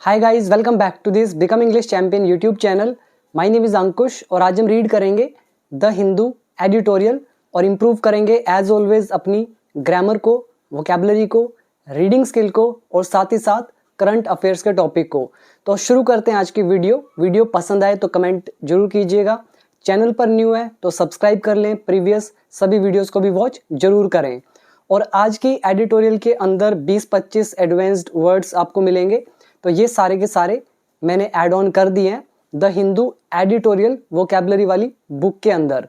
Hi guys, welcome back to this become English champion YouTube channel. My name is Ankush और आज हम read करेंगे the Hindu editorial और improve करेंगे एज ऑलवेज अपनी ग्रामर को, वोकेबलरी को, रीडिंग स्किल को और साथ ही साथ करंट अफेयर्स के टॉपिक को। तो शुरू करते हैं आज की वीडियो पसंद आए तो कमेंट जरूर कीजिएगा। चैनल पर न्यू है तो सब्सक्राइब कर लें, प्रीवियस सभी वीडियोस को भी वॉच जरूर करें। और आज की एडिटोरियल के अंदर 20-25 एडवांस्ड वर्ड्स आपको मिलेंगे, तो ये सारे के सारे मैंने ऐड ऑन कर दिए हैं द हिंदू एडिटोरियल वोकेबलरी वाली बुक के अंदर।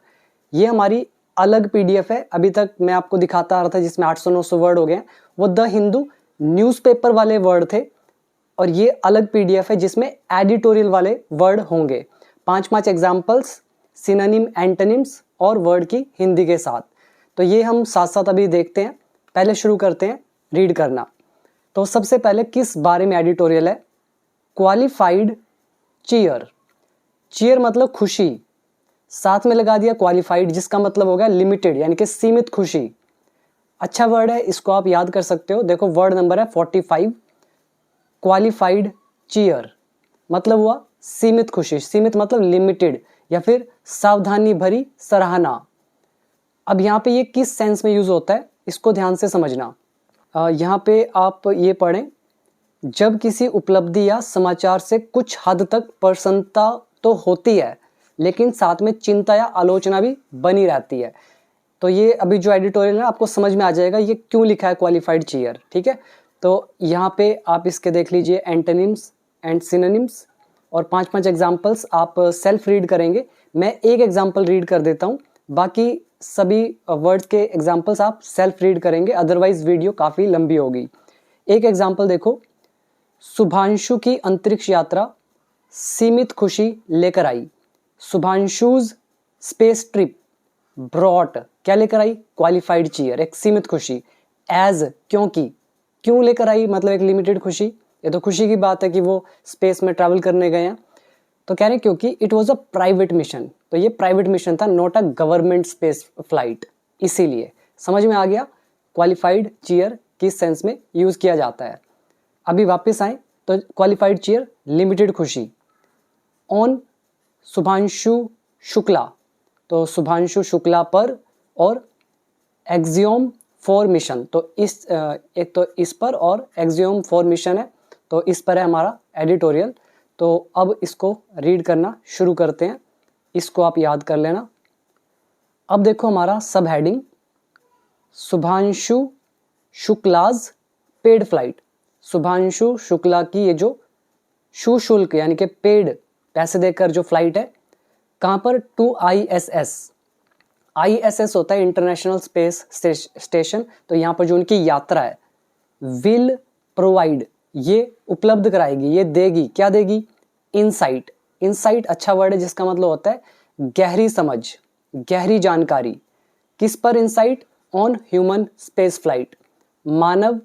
ये हमारी अलग पीडीएफ है, अभी तक मैं आपको दिखाता आ रहा था जिसमें 800-900 वर्ड हो गए, वो द हिंदू न्यूज़पेपर वाले वर्ड थे और ये अलग पीडीएफ है जिसमें एडिटोरियल वाले वर्ड होंगे। 5-5 एग्जाम्पल्स, सिनोनिम, एंटोनिम्स और वर्ड की हिंदी के साथ। तो ये हम साथ साथ अभी देखते हैं। पहले शुरू करते हैं रीड करना। तो सबसे पहले किस बारे में एडिटोरियल है? Qualified cheer. चीयर मतलब खुशी, साथ में लगा दिया क्वालिफाइड जिसका मतलब हो गया लिमिटेड यानी कि सीमित खुशी। अच्छा वर्ड है, इसको आप याद कर सकते हो। देखो वर्ड नंबर है 45। क्वालिफाइड चीयर मतलब हुआ सीमित खुशी, सीमित मतलब लिमिटेड या फिर सावधानी भरी सराहना। अब यहाँ पे ये किस सेंस में यूज होता है इसको ध्यान से समझना। यहाँ पे आप ये पढ़ें, जब किसी उपलब्धि या समाचार से कुछ हद तक प्रसन्नता तो होती है लेकिन साथ में चिंता या आलोचना भी बनी रहती है। तो ये अभी जो एडिटोरियल है आपको समझ में आ जाएगा ये क्यों लिखा है क्वालिफाइड चीयर। ठीक है, तो यहाँ पे आप इसके देख लीजिए एंटोनिम्स एंड सिनोनिम्स और 5-5 एग्जाम्पल्स आप सेल्फ रीड करेंगे। मैं एक एग्जाम्पल रीड कर देता हूँ, बाकी सभी वर्ड्स के एग्जाम्पल्स आप सेल्फ रीड करेंगे, अदरवाइज वीडियो काफ़ी लंबी होगी। एक एग्जाम्पल देखो, शुभांशु की अंतरिक्ष यात्रा सीमित खुशी लेकर आई। शुभांशुज स्पेस ट्रिप ब्रॉट क्या लेकर आई? क्वालिफाइड चीयर, एक सीमित खुशी। एज क्योंकि, क्यों लेकर आई मतलब एक लिमिटेड खुशी। ये तो खुशी की बात है कि वो स्पेस में ट्रैवल करने गए हैं, तो कह रहे हैं क्योंकि it was a private mission. तो ये प्राइवेट मिशन था, not a government space flight, इसीलिए। समझ में आ गया क्वालिफाइड चीयर किस सेंस में यूज किया जाता है। अभी वापस आए तो क्वालिफाइड चीयर लिमिटेड खुशी। ऑन शुभांशु शुक्ला, तो शुभांशु शुक्ला पर, और एक्सियोम फॉर मिशन, तो इस एक तो इस पर और एक्सियोम फॉर मिशन है, तो इस पर है हमारा एडिटोरियल। तो अब इसको रीड करना शुरू करते हैं, इसको आप याद कर लेना। अब देखो हमारा सब heading, Shubhanshu Shukla's paid flight. Shubhanshu Shukla की ये जो शुल्क यानी कि पेड पैसे देकर जो फ्लाइट है, कहाँ पर? To ISS। ISS होता है इंटरनेशनल स्पेस स्टेशन। तो यहाँ पर जो उनकी यात्रा है, विल प्रोवाइड ये उपलब्ध कराएगी, ये देगी, क्या देगी? इनसाइट। इनसाइट अच्छा वर्ड है जिसका मतलब होता है गहरी समझ, गहरी जानकारी। किस पर insight? On human space flight, मानव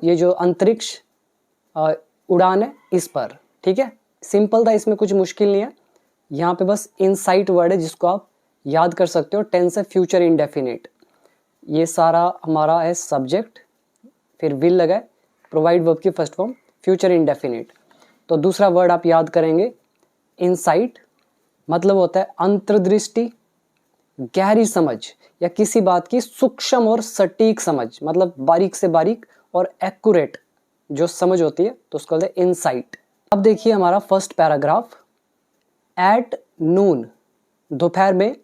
ये जो अंतरिक्ष उड़ान है इस पर। ठीक है, सिंपल था, इसमें कुछ मुश्किल नहीं है। यहाँ पे बस इनसाइट वर्ड है जिसको आप याद कर सकते हो। टेंस है फ्यूचर इंडेफिनिट। ये सारा हमारा है सब्जेक्ट, फिर विल लगा है, प्रोवाइड वर्ब की फर्स्ट फॉर्म, फ्यूचर इंडेफिनिट। तो दूसरा वर्ड आप याद करेंगे इनसाइट, मतलब होता है अंतर्दृष्टि, गहरी समझ या किसी बात की सूक्ष्म और सटीक समझ, मतलब बारीक से बारीक और एक्यूरेट जो समझ होती है, तो उसको बोलते हैं इनसाइट। अब देखिए हमारा फर्स्ट पैराग्राफ, एट नून दोपहर में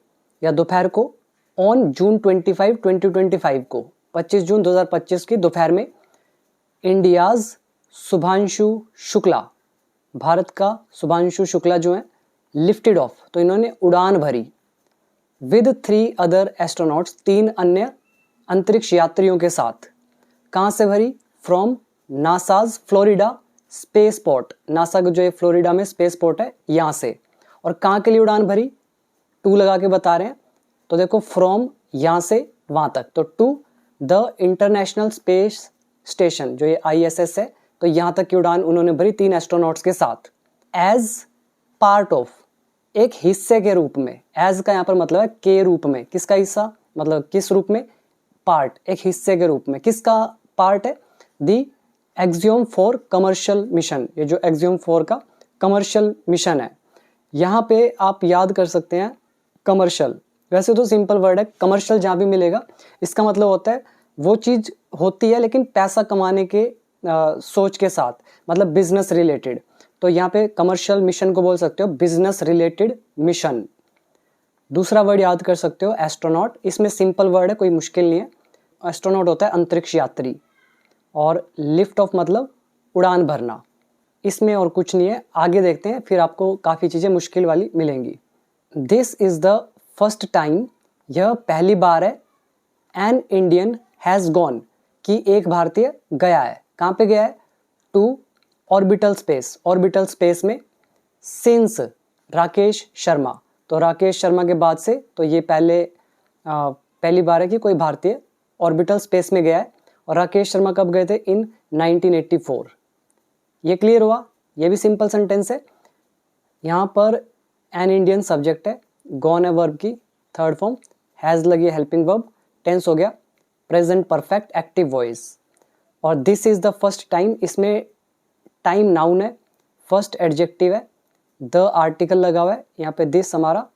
या दोपहर को, ऑन जून 25, 2025 को, 25 जून 2025 की दोपहर में, इंडियाज शुभांशु शुक्ला, भारत का शुभांशु शुक्ला जो है, लिफ्टेड ऑफ तो इन्होंने उड़ान भरी, विद 3 अदर एस्ट्रोनॉट्स 3 अन्य अंतरिक्ष यात्रियों के साथ। कहाँ से भरी? From NASA's Florida space port. NASA का जो है फ्लोरिडा में स्पेस पोर्ट है, यहाँ से। और कहाँ के लिए उड़ान भरी? टू लगा के बता रहे हैं, तो देखो फ्रॉम यहाँ से वहाँ तक, तो to the international space station जो ये ISS है, तो यहाँ तक की उड़ान उन्होंने भरी 3 एस्ट्रोनॉट्स के साथ। एज पार्ट ऑफ एक हिस्से के रूप में, एज का यहाँ पर मतलब है के रूप में। किसका हिस्सा मतलब किस रूप में? पार्ट, एक हिस्से के रूप में। किसका पार्ट है? दी एक्सियोम 4 कमर्शियल मिशन, ये जो एक्सियोम 4 का कमर्शियल मिशन है, यहाँ पे आप याद कर सकते हैं कमर्शियल। वैसे तो सिंपल वर्ड है, कमर्शियल जहाँ भी मिलेगा इसका मतलब होता है वो चीज़ होती है लेकिन पैसा कमाने के सोच के साथ, मतलब बिजनेस रिलेटेड। तो यहाँ पे कमर्शियल मिशन को बोल सकते हो बिजनेस रिलेटेड मिशन। दूसरा वर्ड याद कर सकते हो एस्ट्रोनॉट, इसमें सिंपल वर्ड है, कोई मुश्किल नहीं है। एस्ट्रोनॉट होता है अंतरिक्ष यात्री, और लिफ्ट ऑफ मतलब उड़ान भरना। इसमें और कुछ नहीं है, आगे देखते हैं, फिर आपको काफ़ी चीज़ें मुश्किल वाली मिलेंगी। This is the first time, यह पहली बार है, एन इंडियन हैज़ गॉन, कि एक भारतीय गया है। कहाँ पे गया है? To orbital space, orbital space में, सिंस राकेश शर्मा। तो राकेश शर्मा के बाद से तो ये पहली बार है कि कोई भारतीय ऑर्बिटल स्पेस में गया है। और राकेश शर्मा कब गए थे? इन 1984। ये क्लियर हुआ? ये भी सिंपल सेंटेंस है। यहाँ पर एन इंडियन सब्जेक्ट है, गॉन है वर्ब की थर्ड फॉर्म, हैज़ लगी हेल्पिंग वर्ब, टेंस हो गया प्रेजेंट परफेक्ट एक्टिव वॉइस। और this is the first time, इसमें टाइम नाउन है, फर्स्ट एडजेक्टिव है, द आर्टिकल लगा हुआ है, यहाँ पे दिस हमारा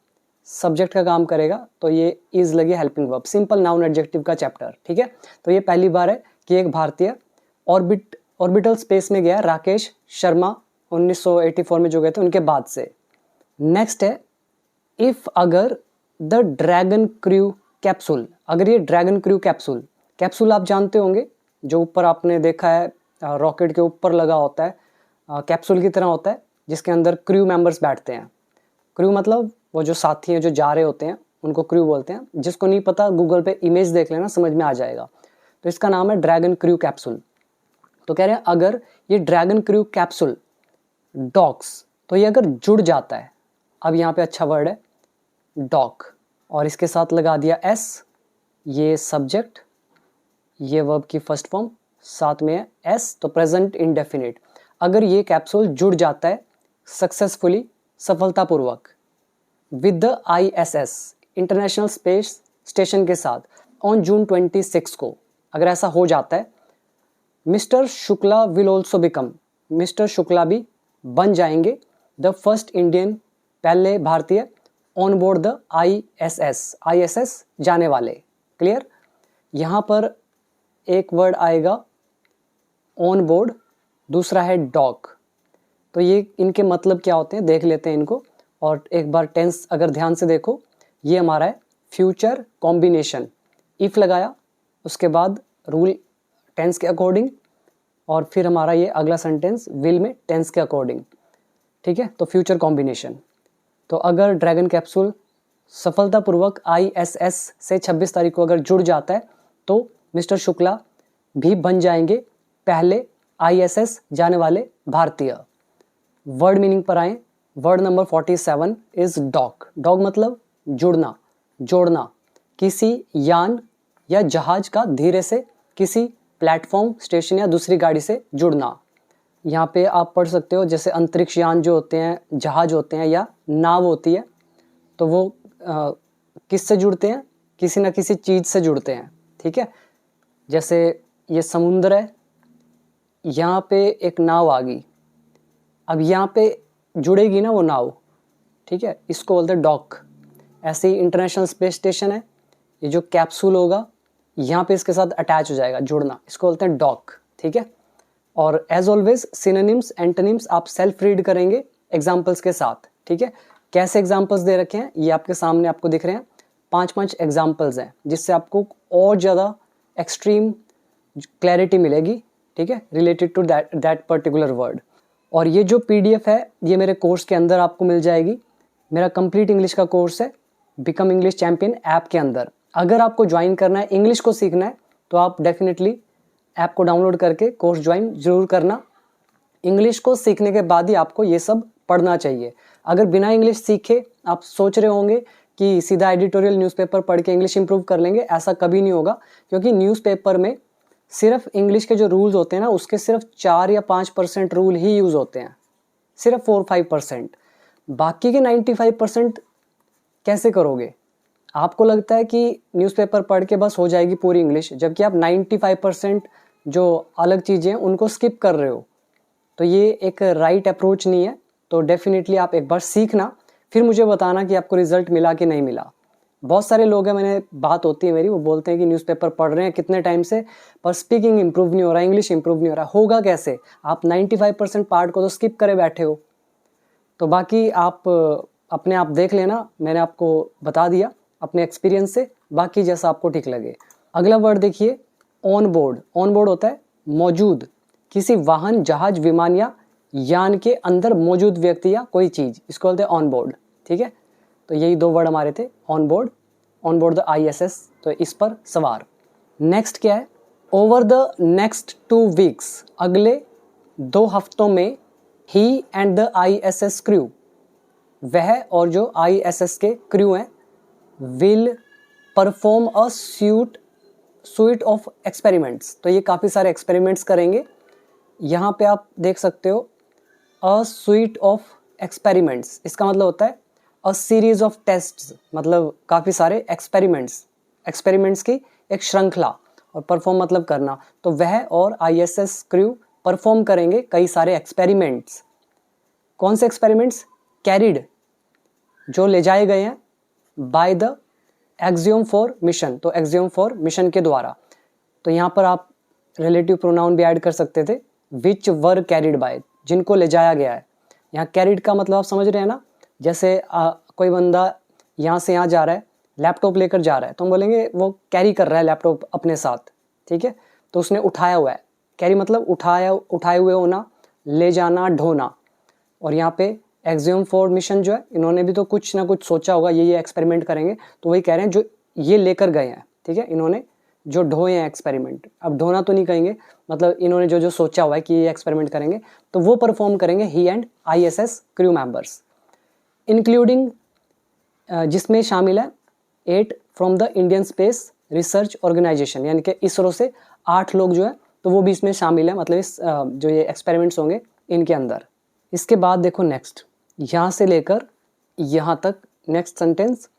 सब्जेक्ट का काम करेगा, तो ये इज लगी helping verb, simple noun adjective का चैप्टर। ठीक है, तो ये पहली बार है कि एक भारतीय ऑर्बिटल स्पेस में गया, राकेश शर्मा 1984 में जो गए थे उनके बाद से। नेक्स्ट है इफ अगर द ड्रैगन क्रू कैप्सूल, अगर ये ड्रैगन क्रू कैप्सूल, कैप्सूल आप जानते होंगे जो ऊपर आपने देखा है रॉकेट के ऊपर लगा होता है, कैप्सूल की तरह होता है जिसके अंदर क्रू मेंबर्स बैठते हैं। क्रू मतलब वो जो साथी हैं जो जा रहे होते हैं उनको क्रू बोलते हैं। जिसको नहीं पता गूगल पे इमेज देख लेना, समझ में आ जाएगा। तो इसका नाम है ड्रैगन क्रू कैप्सूल। तो कह रहे हैं अगर ये ड्रैगन क्रू कैप्सूल डॉक्स, तो ये अगर जुड़ जाता है, अब यहाँ पे अच्छा वर्ड है डॉक, और इसके साथ लगा दिया एस, ये सब्जेक्ट, ये वर्ब की फर्स्ट फॉर्म, साथ में है एस, तो प्रेजेंट इंडेफिनिट। अगर ये कैप्सूल जुड़ जाता है सक्सेसफुली, सफलतापूर्वक, with the ISS international space station के साथ ऑन जून 26 को, अगर ऐसा हो जाता है, mister Shukla will also become, mister Shukla भी बन जाएंगे द फर्स्ट इंडियन, पहले भारतीय, ऑन बोर्ड द ISS जाने वाले। क्लियर? यहाँ पर एक वर्ड आएगा ऑन बोर्ड, दूसरा है डॉक। तो ये इनके मतलब क्या होते हैं देख लेते हैं इनको, और एक बार टेंस अगर ध्यान से देखो, ये हमारा है फ्यूचर कॉम्बिनेशन, इफ लगाया, उसके बाद रूल टेंस के अकॉर्डिंग, और फिर हमारा ये अगला सेंटेंस विल में टेंस के अकॉर्डिंग। ठीक है, तो फ्यूचर कॉम्बिनेशन। तो अगर ड्रैगन कैप्सूल सफलतापूर्वक ISS से 26 तारीख को अगर जुड़ जाता है, तो मिस्टर शुक्ला भी बन जाएंगे पहले ISS जाने वाले भारतीय। वर्ड मीनिंग पर आए, word number 47 is dock. Dock मतलब जुड़ना, जोड़ना, किसी यान या जहाज का धीरे से किसी प्लेटफॉर्म, स्टेशन या दूसरी गाड़ी से जुड़ना। यहाँ पे आप पढ़ सकते हो जैसे अंतरिक्ष यान जो होते हैं, जहाज होते हैं या नाव होती है, तो वो किससे जुड़ते हैं? किसी ना किसी चीज़ से जुड़ते हैं। ठीक है, जैसे ये समुद्र है, यहाँ पे एक नाव आ गई, अब यहाँ पे जुड़ेगी ना वो नाव। ठीक है, इसको बोलते हैं डॉक। ऐसे ही इंटरनेशनल स्पेस स्टेशन है, ये जो कैप्सूल होगा यहाँ पे इसके साथ अटैच हो जाएगा, जुड़ना, इसको बोलते हैं डॉक। ठीक है, और एज ऑलवेज सिनोनिम्स एंटोनिम्स आप सेल्फ रीड करेंगे एग्जाम्पल्स के साथ। ठीक है, कैसे एग्जाम्पल्स दे रखे हैं ये आपके सामने आपको दिख रहे हैं, 5 एग्जाम्पल्स हैं, जिससे आपको और ज़्यादा एक्सट्रीम क्लैरिटी मिलेगी। ठीक है, related to that particular word. और ये जो PDF है ये मेरे कोर्स के अंदर आपको मिल जाएगी। मेरा कंप्लीट इंग्लिश का कोर्स है बिकम इंग्लिश चैंपियन ऐप के अंदर। अगर आपको ज्वाइन करना है, इंग्लिश को सीखना है, तो आप डेफिनेटली ऐप को डाउनलोड करके कोर्स ज्वाइन जरूर करना। इंग्लिश को सीखने के बाद ही आपको ये सब पढ़ना चाहिए। अगर बिना इंग्लिश सीखे आप सोच रहे होंगे कि सीधा एडिटोरियल न्यूज़पेपर पढ़ के इंग्लिश इंप्रूव कर लेंगे, ऐसा कभी नहीं होगा, क्योंकि न्यूज़पेपर में सिर्फ इंग्लिश के जो रूल्स होते हैं ना, उसके सिर्फ 4 या 5% रूल ही यूज़ होते हैं, सिर्फ 4-5%। बाकी के 95% कैसे करोगे? आपको लगता है कि न्यूज़पेपर पढ़ के बस हो जाएगी पूरी इंग्लिश, जबकि आप 95% जो अलग चीज़ें हैं उनको स्किप कर रहे हो, तो ये एक राइट अप्रोच नहीं है। तो डेफिनेटली आप एक बार सीखना, फिर मुझे बताना कि आपको रिजल्ट मिला कि नहीं मिला। बहुत सारे लोग हैं, मैंने बात होती है मेरी, वो बोलते हैं कि न्यूज़पेपर पढ़ रहे हैं कितने टाइम से, पर स्पीकिंग इंप्रूव नहीं हो रहा, इंग्लिश इंप्रूव नहीं हो रहा। होगा कैसे? आप 95% पार्ट को तो स्किप करे बैठे हो। तो बाकी आप अपने आप देख लेना, मैंने आपको बता दिया अपने एक्सपीरियंस से, बाकी जैसा आपको ठीक लगे। अगला वर्ड देखिए, ऑन बोर्ड। ऑन बोर्ड होता है मौजूद, किसी वाहन, जहाज, विमान या यान के अंदर मौजूद व्यक्ति या कोई चीज़, इसको बोलते हैं ऑन बोर्ड। ठीक है, तो यही दो वर्ड हमारे थे, on board, on board the ISS, तो इस पर सवार। नेक्स्ट क्या है, ओवर द नेक्स्ट 2 वीक्स, अगले 2 हफ्तों में, ही एंड द ISS क्रू, वह और जो ISS के क्रू हैं, will perform a suite of experiments, तो ये काफ़ी सारे एक्सपेरिमेंट्स करेंगे। यहाँ पे आप देख सकते हो अ suite ऑफ एक्सपेरिमेंट्स, इसका मतलब होता है अ सीरीज ऑफ टेस्ट्स, मतलब काफ़ी सारे एक्सपेरिमेंट्स की एक श्रृंखला, और परफॉर्म मतलब करना। तो वह और ISS क्रू परफॉर्म करेंगे कई सारे एक्सपेरिमेंट्स। कौन से एक्सपेरिमेंट्स? कैरिड, जो ले जाए गए हैं, by the axiom for mission, तो एक्सियोम फॉर मिशन के द्वारा। तो यहाँ पर आप रिलेटिव प्रोनाउन भी ऐड कर सकते थे, विच वर कैरिड बाय, जिनको ले जाया गया है। यहाँ कैरिड का मतलब आप समझ रहे हैं ना, जैसे कोई बंदा यहाँ से यहाँ जा रहा है, लैपटॉप लेकर जा रहा है, तो हम बोलेंगे वो कैरी कर रहा है लैपटॉप अपने साथ। ठीक है, तो उसने उठाया हुआ है, कैरी मतलब उठाए हुए होना, ले जाना, ढोना। और यहाँ पे एक्सियोम फॉर मिशन जो है, इन्होंने भी तो कुछ ना कुछ सोचा होगा, ये एक्सपेरिमेंट करेंगे, तो वही कह रहे हैं जो ये लेकर गए हैं। ठीक है, इन्होंने जो ढोए हैं एक्सपेरिमेंट, अब ढोना तो नहीं कहेंगे, मतलब इन्होंने जो सोचा हुआ है कि ये एक्सपेरिमेंट करेंगे, तो वो परफॉर्म करेंगे he and ISS crew members, including, जिसमें शामिल है 8 from the Indian space research organisation, यानी कि इसरो से 8 लोग जो है, तो वो भी इसमें शामिल है, मतलब इस जो ये एक्सपेरिमेंट्स होंगे इनके अंदर। इसके बाद देखो नेक्स्ट, यहाँ से लेकर यहाँ तक next sentence,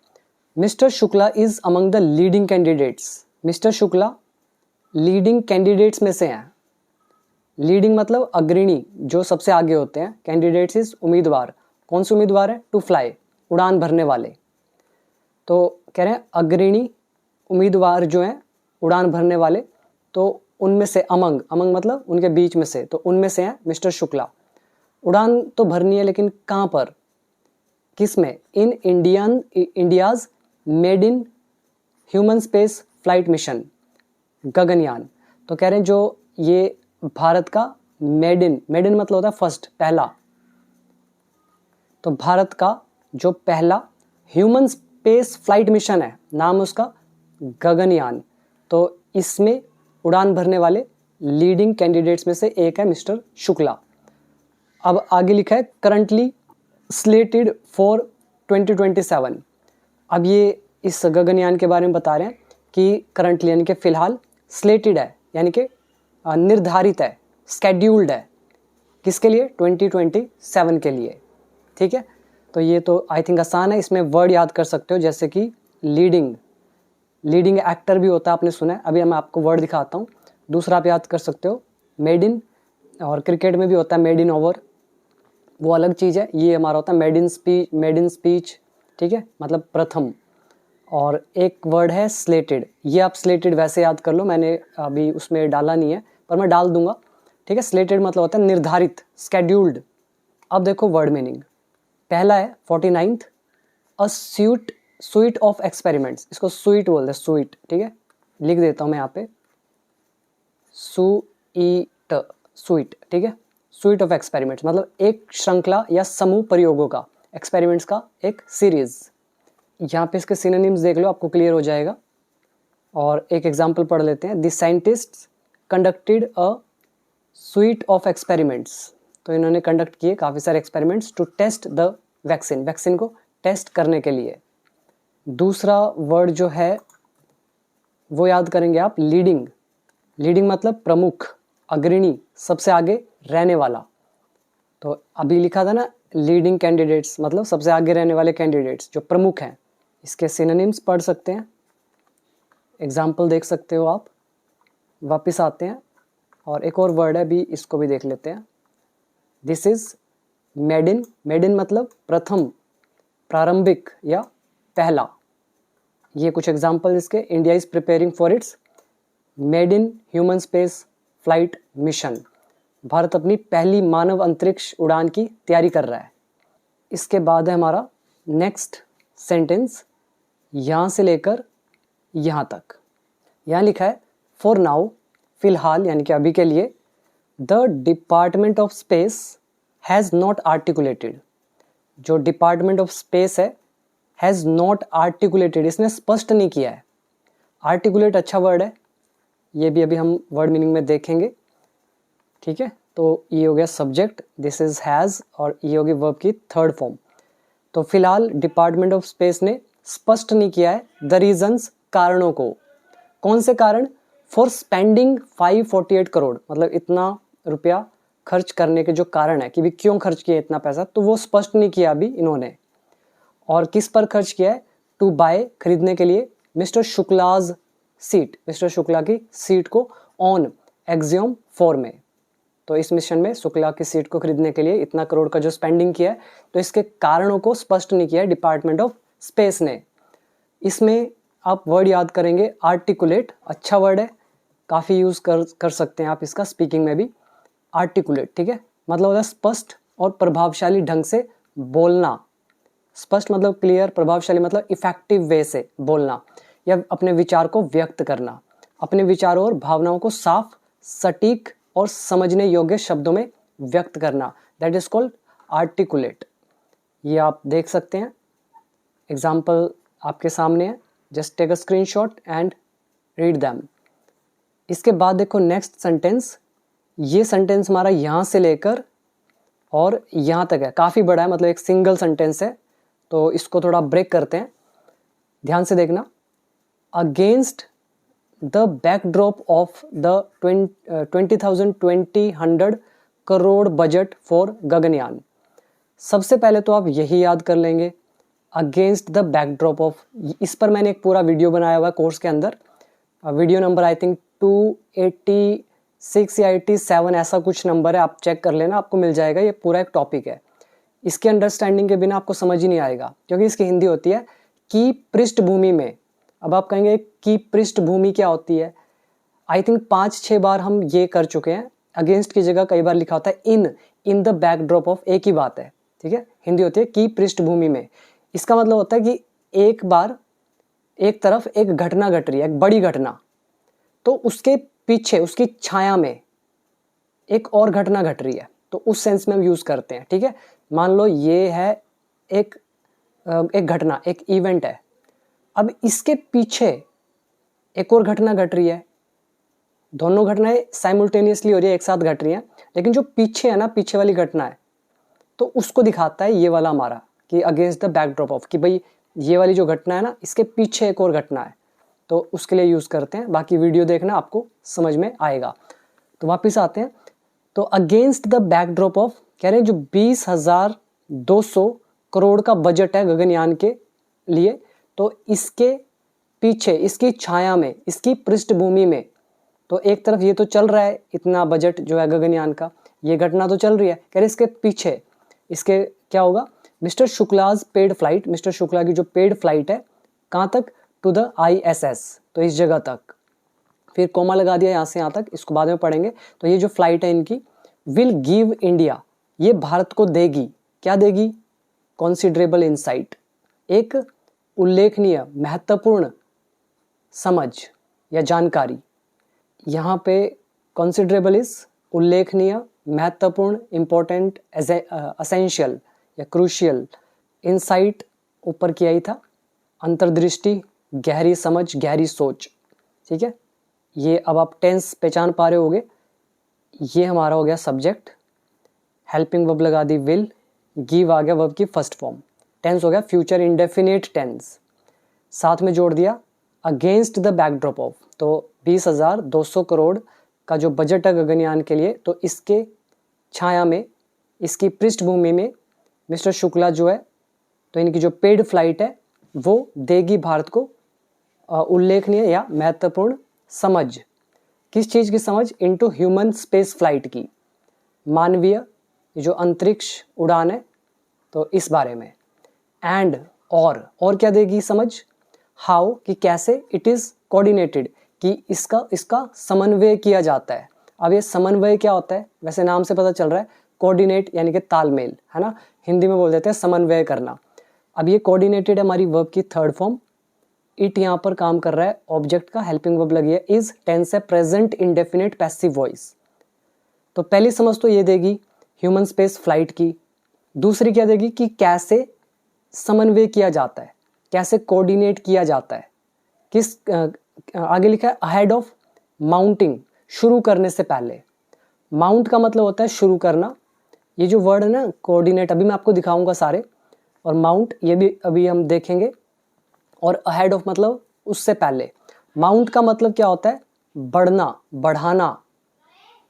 mister Shukla is among the leading candidates. Mister Shukla leading candidates में से हैं। लीडिंग मतलब अग्रणी, जो सबसे आगे होते हैं। कैंडिडेट्स इज उम्मीदवार, कौन से उम्मीदवार है? टू फ्लाई, उड़ान भरने वाले। तो कह रहे हैं अग्रणी उम्मीदवार जो हैं उड़ान भरने वाले, तो उनमें से अमंग मतलब उनके बीच में से, तो उनमें से हैं मिस्टर शुक्ला। उड़ान तो भरनी है, लेकिन कहाँ पर, किस में? In India's made in human space flight mission, Gaganyaan. तो कह रहे हैं जो ये भारत का मेड इन मतलब होता है फर्स्ट, पहला, तो भारत का जो पहला ह्यूमन स्पेस फ्लाइट मिशन है, नाम उसका गगनयान, तो इसमें उड़ान भरने वाले लीडिंग कैंडिडेट्स में से एक है मिस्टर शुक्ला। अब आगे लिखा है करंटली स्लेटेड फॉर 2027। अब ये इस गगनयान के बारे में बता रहे हैं कि करंटली यानी कि फिलहाल, स्लेटेड है यानी कि निर्धारित है, स्केड्यूल्ड है, किसके लिए? 2027 के लिए। ठीक है, तो ये तो आई थिंक आसान है, इसमें वर्ड याद कर सकते हो, जैसे कि लीडिंग एक्टर भी होता है, आपने सुना है। अभी मैं आपको वर्ड दिखाता हूँ, दूसरा आप याद कर सकते हो मेड इन, और क्रिकेट में भी होता है मेड इन ओवर, वो अलग चीज़ है। ये हमारा होता है मेड इन स्पीच। ठीक है, मतलब प्रथम। और एक वर्ड है स्लेटेड, ये आप स्लेटेड वैसे याद कर लो, मैंने अभी उसमें डाला नहीं है, पर मैं डाल दूंगा। ठीक है, स्लेटेड मतलब होता है निर्धारित, स्केड्यूल्ड। अब देखो वर्ड मीनिंग, पहला है 49th, a suite of experiments, इसको स्वीट बोलते हैं, स्वीट। ठीक है, लिख देता हूँ मैं यहाँ पे, स्वीट। ठीक है, स्वीट ऑफ एक्सपेरिमेंट्स मतलब एक श्रृंखला या समूह प्रयोगों का, एक्सपेरिमेंट्स का एक सीरीज। यहाँ पे इसके सिनोनिम्स देख लो, आपको क्लियर हो जाएगा। और एक एग्जांपल पढ़ लेते हैं, the scientists conducted a suite of experiments, तो इन्होंने कंडक्ट किए काफ़ी सारे experiments to test the vaccine को टेस्ट करने के लिए। दूसरा वर्ड जो है वो याद करेंगे आप, लीडिंग मतलब प्रमुख, अग्रणी, सबसे आगे रहने वाला। तो अभी लिखा था ना लीडिंग कैंडिडेट्स, मतलब सबसे आगे रहने वाले कैंडिडेट्स जो प्रमुख हैं। इसके सिनोनिम्स पढ़ सकते हैं, एग्जाम्पल देख सकते हो आप। वापस आते हैं, और एक और वर्ड है भी, इसको भी देख लेते हैं। दिस इज मेड इन मतलब प्रथम, प्रारंभिक या पहला। ये कुछ एग्जाम्पल इसके। India is preparing for its made in human space flight mission. Bharat अपनी पहली मानव अंतरिक्ष उड़ान की तैयारी कर रहा है। इसके बाद है हमारा नेक्स्ट सेंटेंस, यहाँ से लेकर यहाँ तक। यहाँ लिखा है फॉर नाउ, फिलहाल यानी कि अभी के लिए, the department of space has not articulated. जो डिपार्टमेंट ऑफ स्पेस है, हैज़ नॉट आर्टिकुलेटेड, इसने स्पष्ट नहीं किया है। आर्टिकुलेट अच्छा वर्ड है, ये भी अभी हम वर्ड मीनिंग में देखेंगे, ठीक है। तो ये हो गया सब्जेक्ट, दिस इज हैज़, और ये होगी वर्ब की थर्ड फॉर्म। तो फिलहाल डिपार्टमेंट ऑफ स्पेस ने स्पष्ट नहीं किया है द रीजंस, कारणों को। कौन से कारण? फॉर स्पेंडिंग 548 करोड़, मतलब इतना रुपया खर्च करने के जो कारण है कि भी क्यों खर्च किया इतना पैसा, तो वो स्पष्ट नहीं किया अभी इन्होंने। और किस पर खर्च किया है? टू बाय, खरीदने के लिए, मिस्टर शुक्लाज सीट, मिस्टर शुक्ला की सीट को, ऑन एक्सियोम 4 में। तो इस मिशन में शुक्ला की सीट को खरीदने के लिए इतना करोड़ का जो स्पेंडिंग किया है, तो इसके कारणों को स्पष्ट नहीं किया है डिपार्टमेंट ऑफ स्पेस ने। इसमें आप वर्ड याद करेंगे आर्टिकुलेट, अच्छा वर्ड है, काफ़ी यूज़ कर सकते हैं आप इसका स्पीकिंग में भी। आर्टिकुलेट, ठीक है, मतलब होता है स्पष्ट और प्रभावशाली ढंग से बोलना। स्पष्ट मतलब क्लियर, प्रभावशाली मतलब इफेक्टिव वे से बोलना, या अपने विचार को व्यक्त करना, अपने विचारों और भावनाओं को साफ, सटीक और समझने योग्य शब्दों में व्यक्त करना, दैट इज कॉल्ड आर्टिकुलेट। ये आप देख सकते हैं, एग्जाम्पल आपके सामने है, just take a screenshot and read them. इसके बाद देखो नेक्स्ट सेंटेंस, ये सेंटेंस हमारा यहाँ से लेकर और यहाँ तक है, काफ़ी बड़ा है, मतलब एक सिंगल सेंटेंस है, तो इसको थोड़ा ब्रेक करते हैं, ध्यान से देखना। Against the backdrop of the 20,100 crore budget for Gaganyaan. सबसे पहले तो आप यही याद कर लेंगे, अगेंस्ट द बैकड्रॉप ऑफ। इस पर मैंने एक पूरा वीडियो बनाया हुआ है कोर्स के अंदर, वीडियो नंबर आई थिंक 286 या 87 ऐसा कुछ नंबर है, आप चेक कर लेना, आपको मिल जाएगा। ये पूरा एक टॉपिक है, इसके अंडरस्टैंडिंग के बिना आपको समझ ही नहीं आएगा, क्योंकि इसकी हिंदी होती है कि पृष्ठभूमि में। अब आप कहेंगे कि पृष्ठभूमि क्या होती है? आई थिंक 5-6 बार हम ये कर चुके हैं। अगेंस्ट की जगह कई बार लिखा होता है इन द बैकड्रॉप ऑफ, एक ही बात है, ठीक है। हिंदी होती है कि पृष्ठभूमि में। इसका मतलब होता है कि एक बार एक तरफ एक घटना घट रही है, एक बड़ी घटना, तो उसके पीछे, उसकी छाया में एक और घटना घट रही है, तो उस सेंस में हम यूज करते हैं, ठीक है। मान लो ये है एक घटना, एक इवेंट है, अब इसके पीछे एक और घटना घट रही है, दोनों घटनाएं साइमल्टेनियसली हो रही है, एक साथ घट रही हैं, लेकिन जो पीछे है ना, पीछे वाली घटना है, तो उसको दिखाता है ये वाला हमारा कि अगेंस्ट द बैकड्रॉप ऑफ, कि भाई ये वाली जो घटना है ना, इसके पीछे एक और घटना है, तो उसके लिए यूज करते हैं। बाकी वीडियो देखना, आपको समझ में आएगा। तो वापिस आते हैं, तो अगेंस्ट द बैकड्रॉप ऑफ कह रहे हैं जो 20,200 करोड़ का बजट है गगनयान के लिए, तो इसके पीछे, इसकी छाया में, इसकी पृष्ठभूमि में, तो एक तरफ ये तो चल रहा है इतना बजट जो है गगनयान का, ये घटना तो चल रही है, कह रहे इसके पीछे, इसके क्या होगा? Mister Shukla's paid flight, mister Shukla की जो पेड फ्लाइट है, कहाँ तक? टू द ISS, तो इस जगह तक, फिर कोमा लगा दिया यहाँ से यहाँ तक, इसको बाद में पढ़ेंगे। तो ये जो फ्लाइट है इनकी, विल गिव इंडिया, ये भारत को देगी, क्या देगी? कॉन्सिडरेबल इंसाइट, एक उल्लेखनीय, महत्वपूर्ण समझ या जानकारी। यहाँ पे कॉन्सिडरेबल इज उल्लेखनीय, महत्वपूर्ण, इंपॉर्टेंट, असेंशियल या क्रूशियल, इंसाइट ऊपर किया ही था, अंतर्दृष्टि, गहरी समझ, गहरी सोच, ठीक है। ये अब आप टेंस पहचान पा रहे होगे। ये हमारा हो गया सब्जेक्ट, हेल्पिंग वर्ब लगा दी विल, गिव आ गया वर्ब की फर्स्ट फॉर्म, टेंस हो गया फ्यूचर इंडेफिनिट टेंस, साथ में जोड़ दिया अगेंस्ट द बैकड्रॉप ऑफ, तो 20,200 करोड़ का जो बजट है गगनयान के लिए, तो इसके छाया में, इसकी पृष्ठभूमि में मिस्टर शुक्ला जो है, तो इनकी जो पेड फ्लाइट है वो देगी भारत को उल्लेखनीय या महत्वपूर्ण समझ। किस चीज़ की समझ? इनटू ह्यूमन स्पेस फ्लाइट की, मानवीय जो अंतरिक्ष उड़ान है, तो इस बारे में। एंड और क्या देगी समझ? हाउ, कि कैसे, इट इज़ कोऑर्डिनेटेड, कि इसका समन्वय किया जाता है। अब ये समन्वय क्या होता है? वैसे नाम से पता चल रहा है, कोऑर्डिनेट यानी कि तालमेल, है ना, हिंदी में बोल देते हैं समन्वय करना। अब ये कोऑर्डिनेटेड है हमारी वर्ब की थर्ड फॉर्म। इट यहाँ पर काम कर रहा है, ऑब्जेक्ट का हेल्पिंग वर्ब लगी है, इज टेंस है, प्रेजेंट इंडेफिनिट पैसिव वॉइस। तो पहली समझ तो ये देगी ह्यूमन स्पेस फ्लाइट की। दूसरी क्या देगी कि कैसे समन्वय किया जाता है, कैसे कोऑर्डिनेट किया जाता है, किस आगे लिखा है अहेड ऑफ माउंटिंग, शुरू करने से पहले। माउंट का मतलब होता है शुरू करना। ये जो वर्ड है ना कोऑर्डिनेट, अभी मैं आपको दिखाऊंगा सारे, और माउंट ये भी अभी हम देखेंगे। और अहेड ऑफ मतलब उससे पहले। माउंट का मतलब क्या होता है? बढ़ना, बढ़ाना।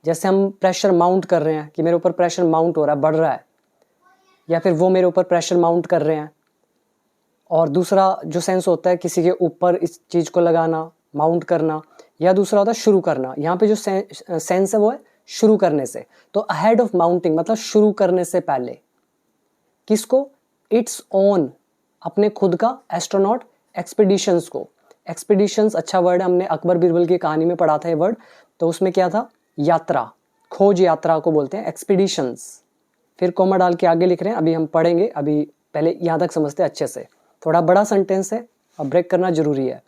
जैसे हम प्रेशर माउंट कर रहे हैं कि मेरे ऊपर प्रेशर माउंट हो रहा है, बढ़ रहा है, या फिर वो मेरे ऊपर प्रेशर माउंट कर रहे हैं। और दूसरा जो सेंस होता है किसी के ऊपर इस चीज़ को लगाना, माउंट करना, या दूसरा होता है शुरू करना। यहाँ पे जो सेंस है वो है शुरू करने से। तो अहेड ऑफ माउंटिंग मतलब शुरू करने से पहले। किसको? इट्स ओन, अपने खुद का एस्ट्रोनॉट एक्सपीडिशंस को। एक्सपीडिशंस अच्छा वर्ड है, हमने अकबर बीरबल की कहानी में पढ़ा था ये वर्ड। तो उसमें क्या था? यात्रा, खोज यात्रा को बोलते हैं एक्सपीडिशंस। फिर कोमा डाल के आगे लिख रहे हैं, अभी हम पढ़ेंगे, अभी पहले यहाँ तक समझते हैं अच्छे से। थोड़ा बड़ा सेंटेंस है, अब ब्रेक करना जरूरी है।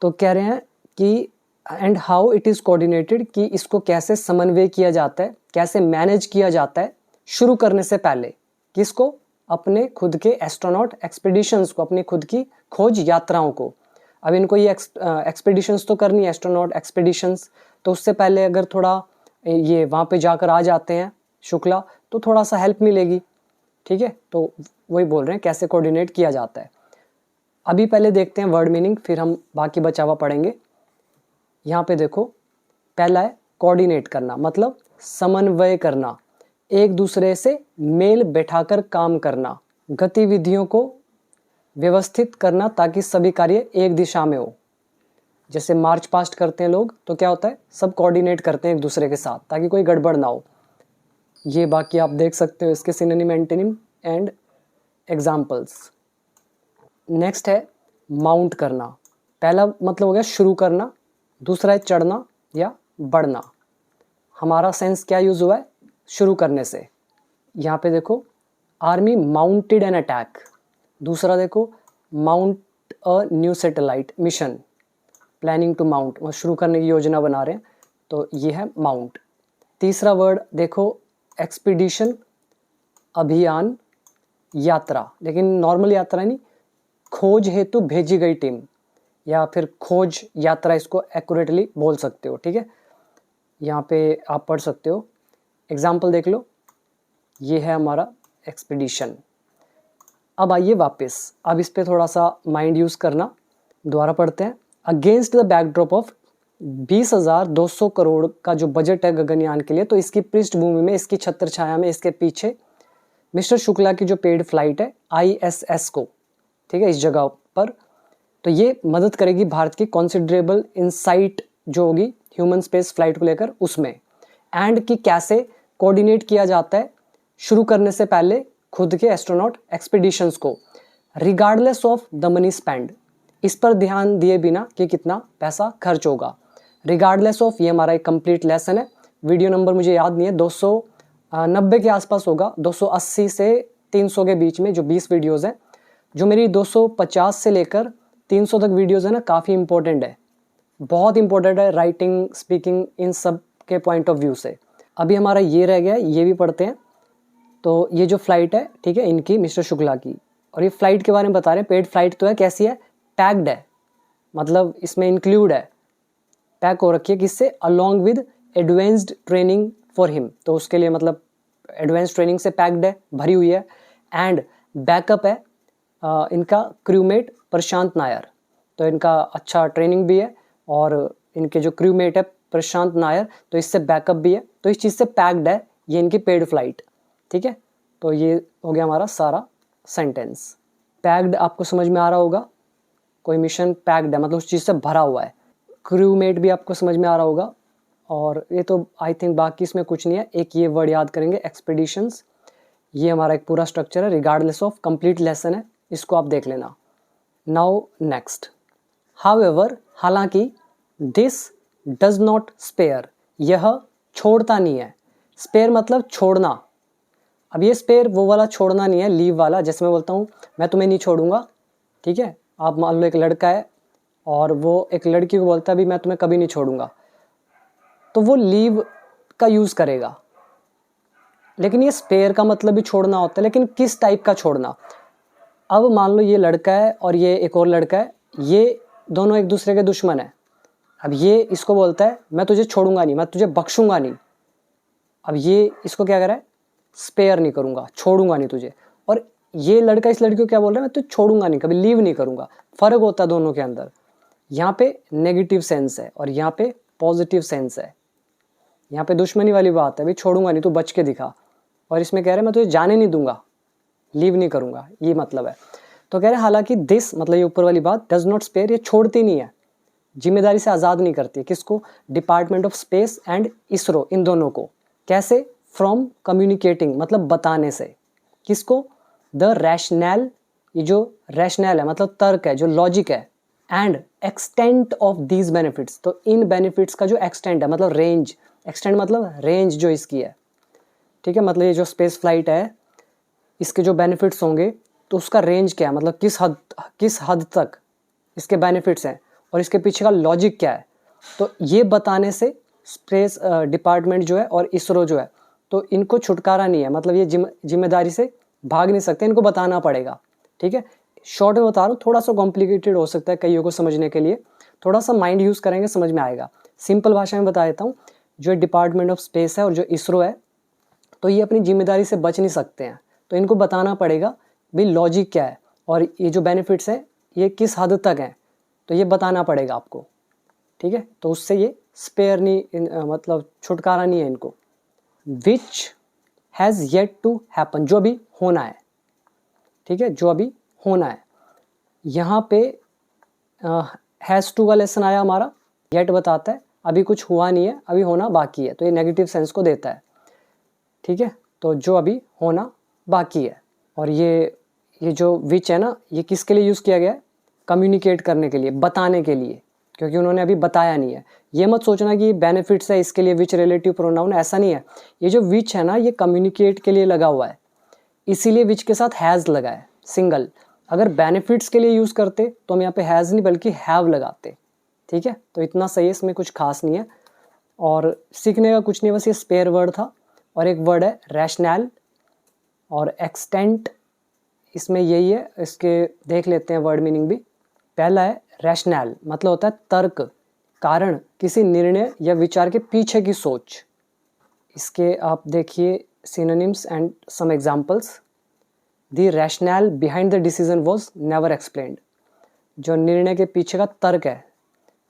तो कह रहे हैं कि and how it is coordinated, कि इसको कैसे समन्वय किया जाता है, कैसे मैनेज किया जाता है शुरू करने से पहले। किसको? अपने खुद के एस्ट्रोनॉट एक्सपीडिशंस को, अपनी खुद की खोज यात्राओं को। अब इनको ये एक्सपीडिशंस तो करनी है, एस्ट्रोनॉट एक्सपीडिशंस, तो उससे पहले अगर थोड़ा ये वहाँ पे जाकर आ जाते हैं शुक्ला, तो थोड़ा सा हेल्प मिलेगी। ठीक है, तो वही बोल रहे हैं कैसे कोऑर्डिनेट किया जाता है। अभी पहले देखते हैं वर्ड मीनिंग, फिर हम बाकी बचा हुआ पढ़ेंगे। यहाँ पे देखो, पहला है कोऑर्डिनेट करना, मतलब समन्वय करना, एक दूसरे से मेल बैठाकर काम करना, गतिविधियों को व्यवस्थित करना ताकि सभी कार्य एक दिशा में हो। जैसे मार्च पास्ट करते हैं लोग, तो क्या होता है? सब कोऑर्डिनेट करते हैं एक दूसरे के साथ ताकि कोई गड़बड़ ना हो। ये बाकी आप देख सकते हो इसके synonym, antonym and examples. Next है माउंट करना। पहला मतलब हो गया शुरू करना, दूसरा है चढ़ना या बढ़ना। हमारा सेंस क्या यूज हुआ है? शुरू करने से। यहाँ पे देखो, आर्मी माउंटेड एन अटैक। दूसरा देखो, mount a new satellite mission, planning to mount, वो शुरू करने की योजना बना रहे हैं, तो ये है माउंट। तीसरा वर्ड देखो, एक्सपीडिशन, अभियान, यात्रा, लेकिन नॉर्मल यात्रा नहीं, खोज हेतु भेजी गई टीम, या फिर खोज यात्रा, इसको एक्यूरेटली बोल सकते हो। ठीक है, यहाँ पे आप पढ़ सकते हो, एग्जाम्पल देख लो। ये है हमारा एक्सपीडिशन। अब आइए वापस, अब इस पे थोड़ा सा माइंड यूज करना। दोबारा पढ़ते हैं। Against the backdrop of 20,200 crore का जो बजट है गगनयान के लिए, तो इसकी पृष्ठभूमि में, इसकी छत्र छाया में, इसके पीछे मिस्टर शुक्ला की जो पेड फ्लाइट है ISS को, ठीक है, इस जगह पर, तो ये मदद करेगी भारत की कॉन्सिडरेबल इनसाइट जो होगी ह्यूमन स्पेस फ्लाइट को लेकर उसमें। एंड कि कैसे कोऑर्डिनेट किया जाता है शुरू करने से पहले खुद के एस्ट्रोनॉट एक्सपीडिशंस को, regardless of the money spend, इस पर ध्यान दिए बिना कि कितना पैसा खर्च होगा। रिगार्डलेस ऑफ, ये हमारा एक कंप्लीट लेसन है। वीडियो नंबर मुझे याद नहीं है, 290 के आसपास होगा, 280 से 300 के बीच में जो 20 वीडियोस हैं। जो मेरी 250 से लेकर 300 तक वीडियोस है ना, काफ़ी इंपॉर्टेंट है, बहुत इंपॉर्टेंट है, राइटिंग, स्पीकिंग, इन सब के पॉइंट ऑफ व्यू से। अभी हमारा ये रह गया, ये भी पढ़ते हैं। तो ये जो फ्लाइट है, ठीक है, इनकी, मिस्टर शुक्ला की, और ये फ्लाइट के बारे में बता रहे हैं। पेड फ्लाइट तो है, कैसी है? पैक्ड है, मतलब इसमें इंक्लूड है, पैक हो रखी है, किससे? Along with advanced training for him, तो उसके लिए मतलब एडवांस ट्रेनिंग से पैक्ड है, भरी हुई है। एंड बैकअप है इनका क्रूमेट प्रशांत नायर, तो इनका अच्छा ट्रेनिंग भी है, और इनके जो क्रूमेट है प्रशांत नायर, तो इससे बैकअप भी है, तो इस चीज़ से पैक्ड है ये इनकी पेड फ्लाइट। ठीक है, तो ये हो गया हमारा सारा सेंटेंस। पैक्ड आपको समझ में आ रहा होगा, कोई मिशन पैक्ड है मतलब उस चीज़ से भरा हुआ है। क्रूमेट भी आपको समझ में आ रहा होगा, और ये तो आई थिंक बाकी इसमें कुछ नहीं है, एक ये वर्ड याद करेंगे एक्सपेडिशंस। ये हमारा एक पूरा स्ट्रक्चर है रिगार्डलेस ऑफ, कंप्लीट लेसन है, इसको आप देख लेना। नाउ नेक्स्ट, हाउएवर हालांकि, दिस डज नॉट स्पेयर, यह छोड़ता नहीं है। स्पेयर मतलब छोड़ना। अब ये स्पेयर वो वाला छोड़ना नहीं है, लीव वाला। जैसे मैं बोलता हूँ मैं तुम्हें नहीं छोड़ूंगा, ठीक है। आप मान लो एक लड़का है और वो एक लड़की को बोलता है भी मैं तुम्हें कभी नहीं छोड़ूंगा, तो वो लीव का यूज़ करेगा। लेकिन ये स्पेयर का मतलब भी छोड़ना होता है, लेकिन किस टाइप का छोड़ना। अब मान लो ये लड़का है और ये एक और लड़का है, ये दोनों एक दूसरे के दुश्मन है। अब ये इसको बोलता है मैं तुझे छोड़ूंगा नहीं, मैं तुझे बख्शूंगा नहीं। अब ये इसको क्या कर रहा है, स्पेयर नहीं करूंगा, छोड़ूंगा नहीं तुझे। और ये लड़का इस लड़की को क्या बोल रहा है, मैं तुझे छोड़ूंगा नहीं, कभी लीव नहीं करूंगा। फर्क होता है दोनों के अंदर। यहाँ पे नेगेटिव सेंस है और यहाँ पे पॉजिटिव सेंस है। यहाँ पे दुश्मनी वाली बात है, भाई छोड़ूंगा नहीं, तू बच के दिखा। और इसमें कह रहे हैं मैं तुझे जाने नहीं दूंगा, लीव नहीं करूंगा, ये मतलब है। तो कह रहे हैं हालांकि दिस मतलब ये ऊपर वाली बात, डज नॉट स्पेयर, ये छोड़ती नहीं है, जिम्मेदारी से आज़ाद नहीं करती। किसको, department of space and ISRO, इन दोनों को। कैसे, फ्रॉम कम्युनिकेटिंग मतलब बताने से। किसको, द रैशनल, ये जो रैशनल है मतलब तर्क है, जो लॉजिक है, and extent of these benefits, तो इन बेनिफिट्स का जो एक्सटेंट है मतलब रेंज, एक्सटेंट मतलब रेंज जो इसकी है, ठीक है। मतलब ये जो स्पेस फ्लाइट है इसके जो बेनिफिट्स होंगे तो उसका रेंज क्या है, मतलब किस हद तक इसके बेनिफिट्स हैं और इसके पीछे का लॉजिक क्या है। तो ये बताने से स्पेस डिपार्टमेंट जो है और इसरो जो है, तो इनको छुटकारा नहीं है, मतलब ये जिम्मेदारी से भाग नहीं सकते, इनको बताना पड़ेगा, ठीक है। शॉर्ट में बता रहा हूँ, थोड़ा सा कॉम्प्लिकेटेड हो सकता है कईयों को समझने के लिए, थोड़ा सा माइंड यूज़ करेंगे समझ में आएगा। सिंपल भाषा में बता देता हूँ, जो डिपार्टमेंट ऑफ स्पेस है और जो इसरो है, तो ये अपनी जिम्मेदारी से बच नहीं सकते हैं, तो इनको बताना पड़ेगा भाई लॉजिक क्या है और ये जो बेनिफिट्स हैं ये किस हद तक हैं, तो ये बताना पड़ेगा आपको, ठीक है। तो उससे ये स्पेयर नहीं, मतलब छुटकारा नहीं है इनको। Which has yet to happen, जो अभी होना है, ठीक है, जो अभी होना है। यहाँ पे हैज़ टू का लेसन आया हमारा, येट बताता है अभी कुछ हुआ नहीं है, अभी होना बाकी है, तो ये नेगेटिव सेंस को देता है, ठीक है। तो जो अभी होना बाकी है। और ये जो विच है ना, ये किसके लिए यूज़ किया गया है, कम्युनिकेट करने के लिए, बताने के लिए, क्योंकि उन्होंने अभी बताया नहीं है। ये मत सोचना कि बेनिफिट्स है इसके लिए विच रिलेटिव प्रोनाउन, ऐसा नहीं है। ये जो विच है ना, ये कम्युनिकेट के लिए लगा हुआ है, इसीलिए विच के साथ हैज़ लगा है, सिंगल। अगर बेनिफिट्स के लिए यूज़ करते तो हम यहाँ पे हैज़ नहीं बल्कि हैव लगाते, ठीक है। तो इतना सही है, इसमें कुछ खास नहीं है और सीखने का कुछ नहीं, बस ये स्पेयर वर्ड था। और एक वर्ड है रैशनल और एक्सटेंट, इसमें यही है, इसके देख लेते हैं वर्ड मीनिंग भी। पहला है रैशनल, मतलब होता है तर्क, कारण, किसी निर्णय या विचार के पीछे की सोच। इसके आप देखिए synonyms and some examples. The rationale behind the decision was never explained, जो निर्णय के पीछे का तर्क है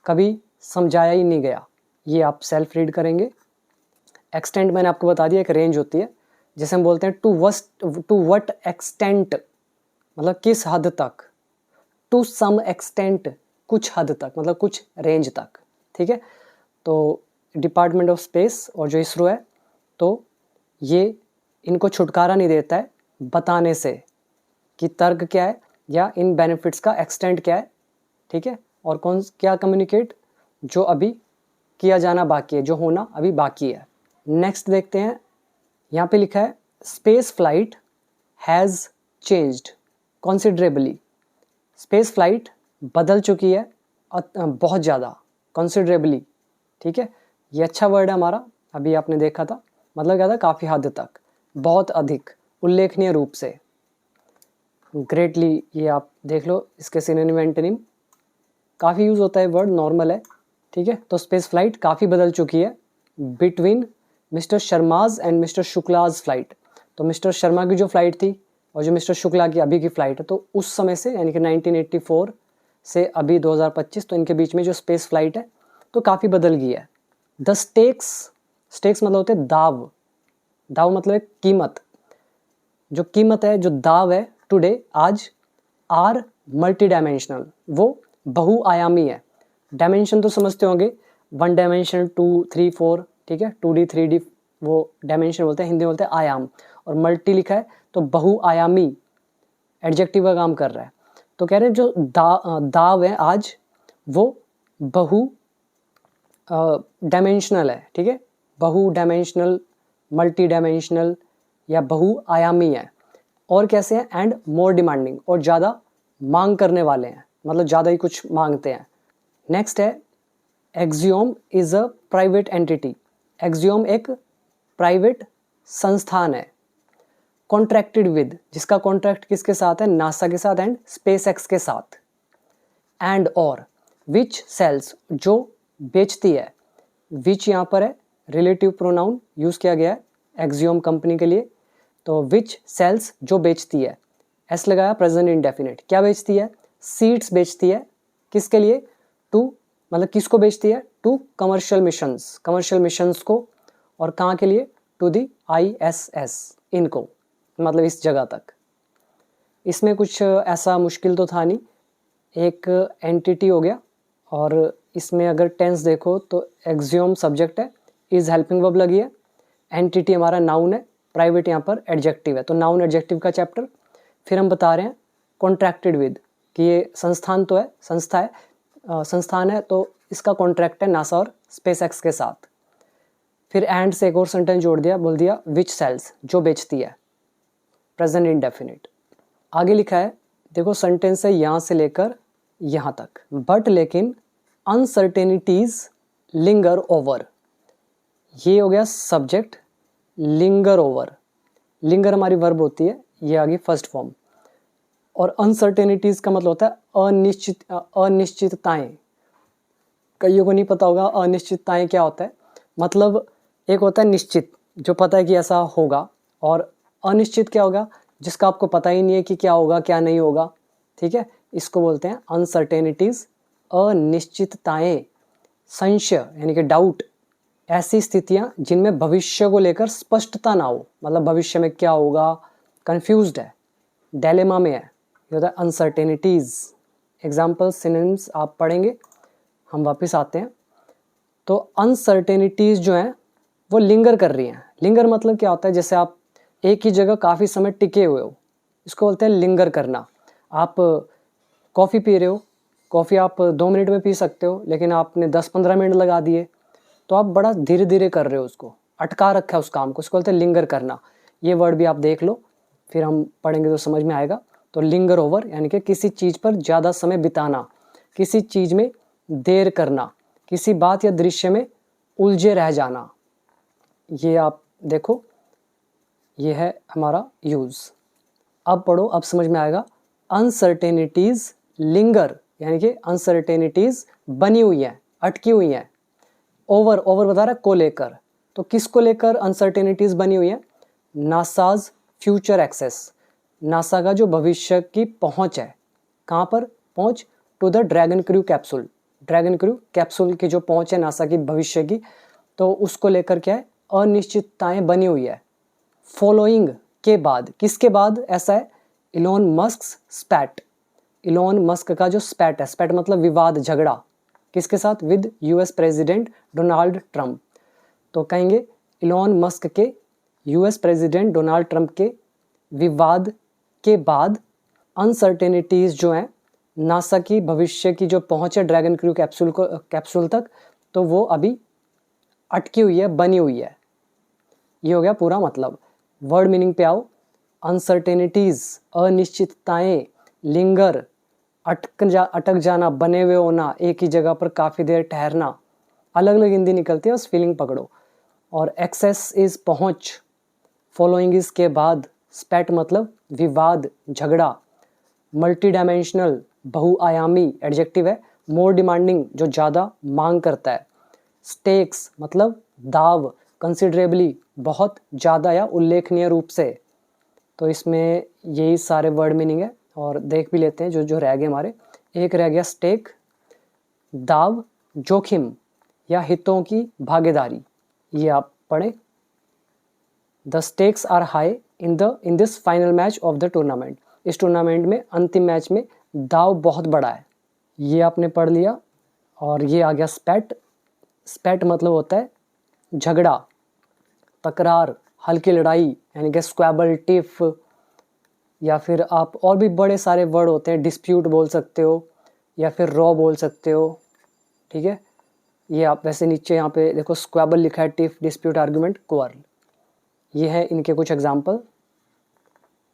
कभी समझाया ही नहीं गया, ये आप सेल्फ रीड करेंगे। एक्सटेंट मैंने आपको बता दिया, एक रेंज होती है, जैसे हम बोलते हैं टू व्हाट एक्सटेंट, मतलब किस हद तक, टू सम एक्सटेंट कुछ हद तक, मतलब कुछ रेंज तक, ठीक है। तो डिपार्टमेंट ऑफ स्पेस और जो इसरो है, तो ये इनको छुटकारा नहीं देता है बताने से कि तर्क क्या है या इन बेनिफिट्स का एक्सटेंट क्या है, ठीक है। और कौन क्या कम्युनिकेट, जो अभी किया जाना बाकी है, जो होना अभी बाकी है। नेक्स्ट देखते हैं, यहाँ पे लिखा है space flight has changed considerably. Space flight बदल चुकी है बहुत ज़्यादा, कॉन्सिडरेबली, ठीक है। ये अच्छा वर्ड है हमारा, अभी आपने देखा था, मतलब क्या था, काफ़ी हद तक, बहुत अधिक, उल्लेखनीय रूप से, ग्रेटली, ये आप देख लो, इसके सिनोनिम एंटोनिम काफ़ी यूज़ होता है वर्ड, नॉर्मल है, ठीक है। तो स्पेस फ्लाइट काफ़ी बदल चुकी है between mister Sharma's and mister Shukla's flight. तो मिस्टर शर्मा की जो फ्लाइट थी और जो मिस्टर शुक्ला की अभी की फ़्लाइट है, तो उस समय से यानी कि 1984 से अभी 2025, तो इनके बीच में जो स्पेस फ्लाइट है तो काफ़ी बदल गई है। द स्टेक्स मतलब होते हैं दाव, दाव मतलब है कीमत, जो कीमत है, जो दाव है टुडे, आज, आर मल्टी डायमेंशनल, वो बहुआयामी है। डायमेंशन तो समझते होंगे, 1 डायमेंशनल 2 3 4, ठीक है, 2D 3D वो डायमेंशन बोलते हैं, हिंदी में बोलते हैं आयाम। और मल्टी लिखा है तो बहुआयामी एडजेक्टिव का काम कर रहा है। तो कह रहे हैं जो दाव है आज वो बहु डायमेंशनल है, ठीक है, बहु डायमेंशनल, मल्टी डायमेंशनल या बहुआयामी है। और कैसे हैं, एंड मोर डिमांडिंग, और ज़्यादा मांग करने वाले हैं, मतलब ज़्यादा ही कुछ मांगते हैं। नेक्स्ट है axiom is a private entity. Axiom एक प्राइवेट संस्थान है। कॉन्ट्रैक्टेड विद, जिसका कॉन्ट्रैक्ट किसके साथ है, नासा के साथ एंड स्पेस एक्स के साथ। एंड और विच सेल्स, जो बेचती है। विच यहाँ पर है रिलेटिव प्रोनाउन यूज़ किया गया है एक्सियोम कंपनी के लिए। तो विच सेल्स, जो बेचती है, एस लगाया प्रेजेंट इंडेफिनिट। क्या बेचती है, सीड्स बेचती है। किसके लिए, टू, मतलब किसको बेचती है, to commercial missions, commercial missions को। और कहाँ के लिए, टू दी ISS, इनको, मतलब इस जगह तक। इसमें कुछ ऐसा मुश्किल तो था नहीं, एक एंटिटी हो गया। और इसमें अगर टेंस देखो तो एक्सियोम सब्जेक्ट है, इज हेल्पिंग वर्ब लगी है, एंटिटी हमारा नाउन है, प्राइवेट यहाँ पर एडजेक्टिव है। तो नाउन एडजेक्टिव का चैप्टर। फिर हम बता रहे हैं कॉन्ट्रैक्टेड विद, कि ये संस्थान तो है, संस्था है, संस्थान है, तो इसका कॉन्ट्रैक्ट है नासा और स्पेस एक्स के साथ। फिर एंड से एक और सेंटेंस जोड़ दिया, बोल दिया विच सेल्स, जो बेचती है, प्रेजेंट इंडेफिनिट। आगे लिखा है, देखो सेंटेंस है यहाँ से लेकर यहाँ तक। बट लेकिन अनसर्टेनिटीज लिंगर ओवर, ये हो गया सब्जेक्ट, लिंगर ओवर, लिंगर हमारी वर्ब होती है, ये आ गई फर्स्ट फॉर्म। और अनसर्टेनिटीज का मतलब होता है अनिश्चितताएं। कईयों को नहीं पता होगा अनिश्चितताएं क्या होता है। मतलब एक होता है निश्चित, जो पता है कि ऐसा होगा, और अनिश्चित क्या होगा, जिसका आपको पता ही नहीं है कि क्या होगा क्या नहीं होगा, ठीक है, इसको बोलते हैं अनसर्टेनिटीज, अनिश्चितताएं। संशय यानी कि डाउट, ऐसी स्थितियां जिनमें भविष्य को लेकर स्पष्टता ना हो, मतलब भविष्य में क्या होगा, कंफ्यूज्ड है, डायलेमा में है, ये होता है अनसर्टेनिटीज। एग्जाम्पल सिनोनिम्स आप पढ़ेंगे, हम वापस आते हैं। तो अनसर्टेनिटीज जो हैं वो लिंगर कर रही हैं। लिंगर मतलब क्या होता है, जैसे आप एक ही जगह काफ़ी समय टिके हुए हो, इसको बोलते हैं लिंगर करना। आप कॉफ़ी पी रहे हो, कॉफ़ी आप 2 मिनट में पी सकते हो, लेकिन आपने 10-15 मिनट लगा दिए, तो आप बड़ा धीरे धीरे कर रहे हो, उसको अटका रखा है उस काम को, इसको बोलते हैं लिंगर करना। ये वर्ड भी आप देख लो, फिर हम पढ़ेंगे तो समझ में आएगा। तो लिंगर ओवर यानी कि किसी चीज़ पर ज़्यादा समय बिताना, किसी चीज़ में देर करना, किसी बात या दृश्य में उलझे रह जाना। ये आप देखो, ये है हमारा यूज़। अब पढ़ो, अब समझ में आएगा। अनसर्टेनिटीज़ लिंगर यानी कि अनसर्टेनिटीज़ बनी हुई हैं, अटकी हुई हैं। ओवर, ओवर बता रहा है को लेकर, तो किसको लेकर अनसर्टेनिटीज़ बनी हुई है, नासाज फ्यूचर एक्सेस, नासा का जो भविष्य की पहुंच है, कहाँ पर पहुंच, to the dragon crew capsule, dragon crew capsule की जो पहुंच है नासा की भविष्य की, तो उसको लेकर क्या है, अनिश्चितताएं बनी हुई है। फॉलोइंग के बाद, किसके बाद ऐसा है, इलॉन मस्क स्पैट, इलॉन मस्क का जो स्पैट है, स्पैट मतलब विवाद, झगड़ा, किसके साथ, with US president Donald Trump. तो कहेंगे इलॉन मस्क के US प्रेसिडेंट डोनाल्ड ट्रंप के विवाद के बाद अनसर्टेनिटीज़ जो हैं नासा की भविष्य की जो पहुंच है ड्रैगन क्रू कैप्सूल तक, तो वो अभी अटकी हुई है, बनी हुई है। ये हो गया पूरा मतलब। वर्ड मीनिंग पे आओ। अनसर्टेनिटीज़ अनिश्चितताएं, लिंगर अटक जाना, बने हुए होना, एक ही जगह पर काफ़ी देर ठहरना, अलग अलग हिंदी निकलती है, उस फीलिंग पकड़ो। और एक्सेस इज़ पहुंच, फॉलोइंग इज़ के बाद, स्पैट मतलब विवाद, झगड़ा, मल्टी डायमेंशनल बहुआयामी एडजेक्टिव है, मोर डिमांडिंग जो ज़्यादा मांग करता है, स्टेक्स मतलब दाव, कंसिडरेबली बहुत ज़्यादा या उल्लेखनीय रूप से। तो इसमें यही सारे वर्ड मीनिंग है। और देख भी लेते हैं जो जो रह गए हमारे। एक रह गया स्टेक, दाव, जोखिम या हितों की भागीदारी, ये आप पढ़ें। The stakes are high in this final match of the tournament, इस टूर्नामेंट में अंतिम मैच में दाव बहुत बड़ा है, ये आपने पढ़ लिया। और ये आ गया स्पैट, स्पैट मतलब होता है झगड़ा, तकरार, हल्की लड़ाई, यानी कि स्क्वैबल, टिफ, या फिर आप और भी बड़े सारे वर्ड होते हैं, डिस्प्यूट बोल सकते हो या फिर रॉ बोल सकते हो, ठीक है। ये आप वैसे नीचे यहाँ पे देखो स्क्वैबल लिखा है, टिफ, डिस्प्यूट, आर्गुमेंट, क्वारल, ये है इनके कुछ example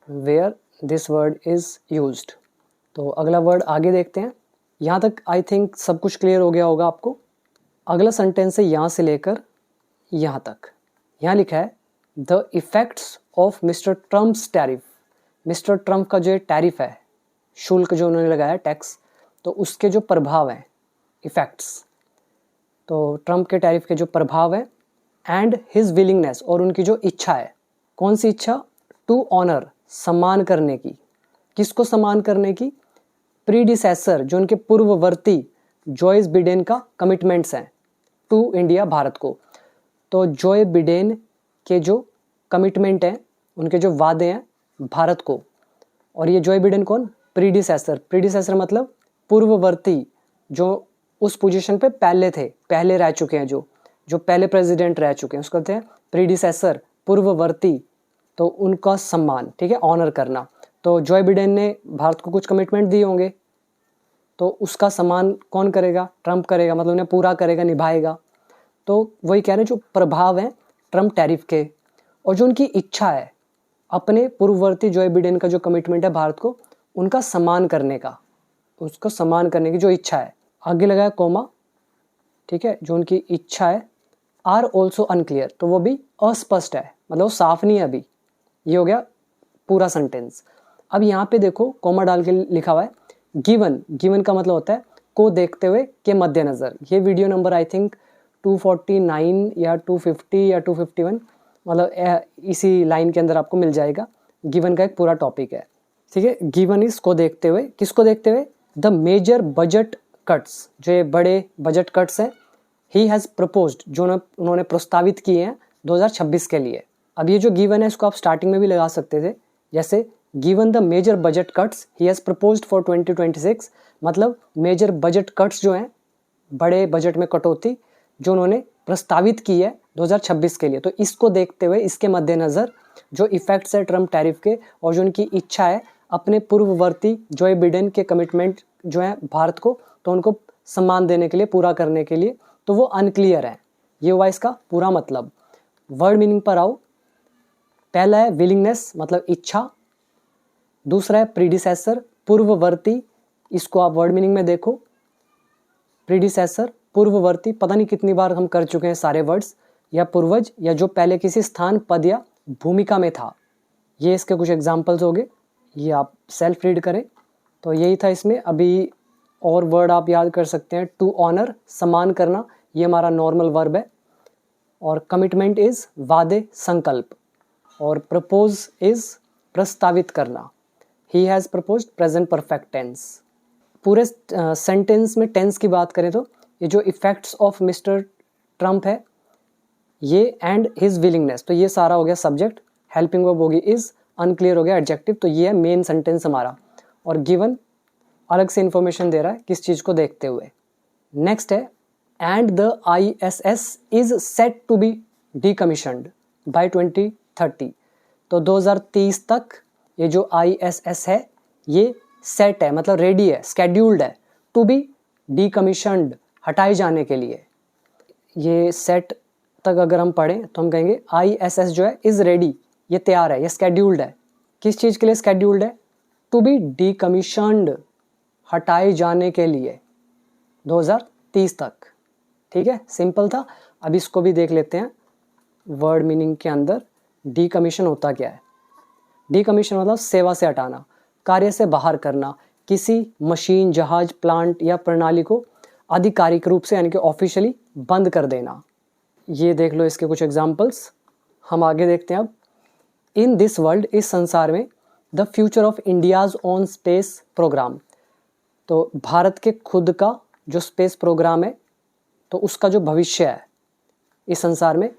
where this word is used. तो अगला वर्ड आगे देखते हैं। यहाँ तक आई थिंक सब कुछ क्लियर हो गया होगा आपको। अगला सेंटेंस है यहाँ से लेकर यहाँ तक। यहाँ लिखा है the effects of mister Trump's tariff. Mister Trump का जो टैरिफ है, शुल्क जो उन्होंने लगाया, टैक्स, तो उसके जो प्रभाव हैं, इफ़ेक्ट्स, तो ट्रम्प के टैरिफ के जो प्रभाव हैं, एंड हिज विलिंगनेस, और उनकी जो इच्छा है, कौन सी इच्छा, टू ऑनर, सम्मान करने की, किसको सम्मान करने की, प्रीडिसेसर, जो उनके पूर्ववर्ती जोइस बिडेन का कमिटमेंट्स हैं टू इंडिया, भारत को। तो जोए बिडेन के जो कमिटमेंट हैं, उनके जो वादे हैं भारत को, और ये जोए बिडेन कौन, प्रीडिसेसर, प्रीडिसेसर मतलब पूर्ववर्ती, जो उस पोजीशन पे पहले थे, पहले रह चुके हैं, जो पहले प्रेसिडेंट रह चुके हैं, उसको कहते हैं प्रीडिसेसर, पूर्ववर्ती, तो उनका सम्मान, ठीक है, ऑनर करना। तो जोए बिडेन ने भारत को कुछ कमिटमेंट दिए होंगे, तो उसका सम्मान कौन करेगा, ट्रम्प करेगा, मतलब उन्हें पूरा करेगा, निभाएगा। तो वही कह रहे हैं जो प्रभाव हैं ट्रम्प टैरिफ के, और जो उनकी इच्छा है अपने पूर्ववर्ती जोए बिडेन का जो कमिटमेंट है भारत को, उनका सम्मान करने का, उसको सम्मान करने की जो इच्छा है। आगे लगाया कोमा, ठीक है, जो उनकी इच्छा है, आर ऑल्सो अनक्लियर, तो वो भी अस्पष्ट है, मतलब वो साफ नहीं है अभी। ये हो गया पूरा सेंटेंस। अब यहाँ पे देखो कोमा डाल के लिखा हुआ है गिवन। गिवन का मतलब होता है को देखते हुए, के मद्देनज़र। ये वीडियो नंबर आई थिंक 249 या 250 या 251, मतलब इसी लाइन के अंदर आपको मिल जाएगा। गिवन का एक पूरा टॉपिक है, ठीक है। गिवन इज को देखते हुए, किसको देखते हुए, द मेजर बजट कट्स, जो ये बड़े बजट कट्स हैं, ही हैज़ प्रपोज्ड, जो उन्होंने प्रस्तावित किए हैं 2026 के लिए। अब ये जो गिवन है इसको आप स्टार्टिंग में भी लगा सकते थे, जैसे given the major budget cuts he has proposed for 2026, मतलब मेजर बजट कट्स जो हैं, बड़े बजट में कटौती जो उन्होंने प्रस्तावित की है 2026 के लिए। तो इसको देखते हुए, इसके मद्देनज़र जो इफ़ेक्ट्स है ट्रम्प टैरिफ के, और जो उनकी इच्छा है अपने पूर्ववर्ती जोए बिडेन के कमिटमेंट जो है भारत को, तो उनको सम्मान देने के लिए, पूरा करने के लिए, तो वो अनक्लियर है। ये हुआ इसका पूरा मतलब। वर्ड मीनिंग पर आओ। पहला है विलिंगनेस, मतलब इच्छा। दूसरा है प्रीडिसेसर, पूर्ववर्ती, इसको आप वर्ड मीनिंग में देखो। प्रीडिसेसर, पूर्ववर्ती, पता नहीं कितनी बार हम कर चुके हैं सारे वर्ड्स, या पूर्वज, या जो पहले किसी स्थान, पद या भूमिका में था। ये इसके कुछ एग्जाम्पल्स हो गए, ये आप सेल्फ रीड करें। तो यही था इसमें। अभी और वर्ड आप याद कर सकते हैं, टू ऑनर, सम्मान करना, ये हमारा नॉर्मल वर्ब है। और कमिटमेंट इज़ वादे, संकल्प। और प्रपोज इज़ प्रस्तावित करना। He has proposed, present perfect tense. पूरे सेंटेंस में टेंस की बात करें तो ये जो इफ़ेक्ट्स ऑफ मिस्टर ट्रम्प है, ये एंड हिज विलिंगनेस, तो ये सारा हो गया सब्जेक्ट। हेल्पिंग वर्ब होगी इज़, अनक्लियर हो गया एडजेक्टिव। तो ये है मेन सेंटेंस हमारा। और गिवन अलग से इंफॉर्मेशन दे रहा है किस चीज़ को देखते हुए। नेक्स्ट है and the ISS is set to be decommissioned by 2030। तो 2030 तक ये जो ISS है ये सेट है, मतलब रेडी है, स्केड्यूल्ड है, टू बी डीकमीशन्ड, हटाए जाने के लिए। ये सेट तक अगर हम पढ़ें तो हम कहेंगे ISS जो है इज़ रेडी, ये तैयार है, ये स्केड्यूल्ड है। किस चीज़ के लिए स्केड्यूल्ड है? टू बी डीकमीशन्ड, हटाए जाने के लिए 2030 तक। ठीक है, सिंपल था। अब इसको भी देख लेते हैं वर्ड मीनिंग के अंदर। डीकमीशन होता क्या है? डीकमीशन मतलब सेवा से हटाना, कार्य से बाहर करना, किसी मशीन, जहाज, प्लांट या प्रणाली को आधिकारिक रूप से यानी कि ऑफिशियली बंद कर देना। ये देख लो इसके कुछ एग्जांपल्स। हम आगे देखते हैं अब। इन दिस वर्ल्ड, इस संसार में, the future of India's own space programme, तो भारत के खुद का जो स्पेस प्रोग्राम है तो उसका जो भविष्य है इस संसार में,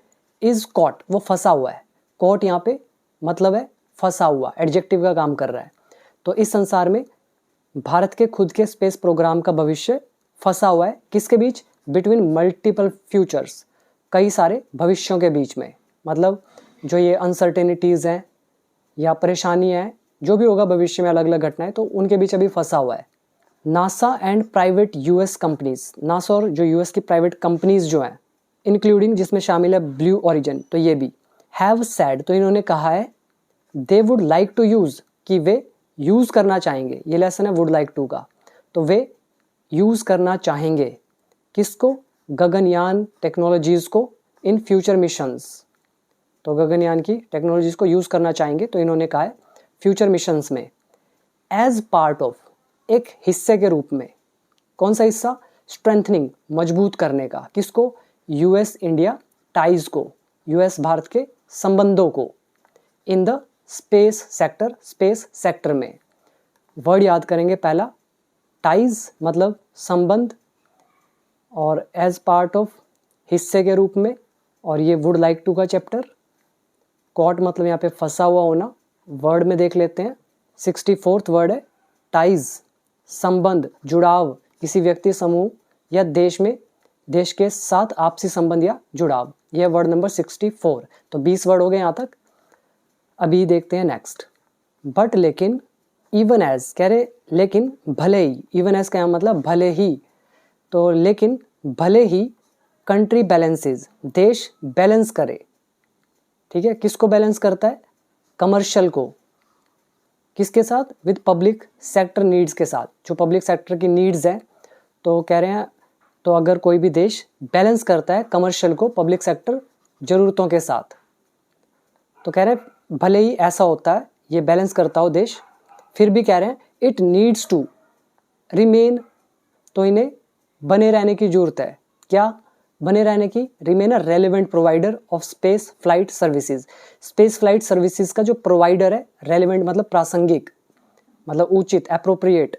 इज़ कॉट, वो फंसा हुआ है। कॉट यहाँ पे मतलब है फंसा हुआ, एडजेक्टिव का काम कर रहा है। तो इस संसार में भारत के खुद के स्पेस प्रोग्राम का भविष्य फंसा हुआ है, किसके बीच? बिटवीन मल्टीपल फ्यूचर्स, कई सारे भविष्यों के बीच में, मतलब जो ये अनसर्टेनिटीज़ हैं या परेशानियाँ हैं, जो भी होगा भविष्य में अलग अलग घटनाएं, तो उनके बीच अभी फंसा हुआ है। NASA and private US companies, NASA और जो यूएस की प्राइवेट कंपनीज जो हैं, इंक्लूडिंग जिसमें शामिल है ब्लू ओरिजिन, तो ये भी हैव सैड, तो इन्होंने कहा है they would like to use, कि वे यूज़ करना चाहेंगे, ये लेसन है वुड लाइक टू का, तो वे यूज़ करना चाहेंगे किसको, गगनयान टेक्नोलॉजीज़ को इन फ्यूचर मिशंस, तो गगनयान की टेक्नोलॉजीज़ को यूज़ करना चाहेंगे, तो इन्होंने कहा है फ्यूचर मिशंस में, एज पार्ट ऑफ, एक हिस्से के रूप में, कौन सा हिस्सा, स्ट्रेंथनिंग, मजबूत करने का, किसको, यूएस इंडिया टाइज को, यूएस भारत के संबंधों को, in the space sector, space sector में। वर्ड याद करेंगे, पहला टाइज मतलब संबंध, और एज पार्ट ऑफ हिस्से के रूप में, और ये वुड लाइक टू का चैप्टर, कॉट मतलब यहाँ पे फंसा हुआ होना, वर्ड में देख लेते हैं। 64th वर्ड है टाइज, संबंध, जुड़ाव, किसी व्यक्ति, समूह या देश में, देश के साथ आपसी संबंध या जुड़ाव, यह वर्ड नंबर 64। तो 20 वर्ड हो गए यहाँ तक। अभी देखते हैं नेक्स्ट, बट लेकिन, इवन एज, कह रहे लेकिन भले ही, इवन एज का मतलब भले ही, तो लेकिन भले ही कंट्री बैलेंसेज, देश बैलेंस करे, ठीक है, किसको बैलेंस करता है, कमर्शियल को, किसके साथ, विद पब्लिक सेक्टर नीड्स के साथ, जो पब्लिक सेक्टर की नीड्स हैं, तो कह रहे हैं तो अगर कोई भी देश बैलेंस करता है कमर्शियल को पब्लिक सेक्टर ज़रूरतों के साथ, तो कह रहे हैं भले ही ऐसा होता है, ये बैलेंस करता हो देश, फिर भी कह रहे हैं इट नीड्स टू रिमेन, तो इन्हें बने रहने की ज़रूरत है, क्या बने रहने की, remain a relevant provider of space flight services, space flight services का जो प्रोवाइडर है, रेलिवेंट मतलब प्रासंगिक, मतलब उचित, एप्रोप्रिएट,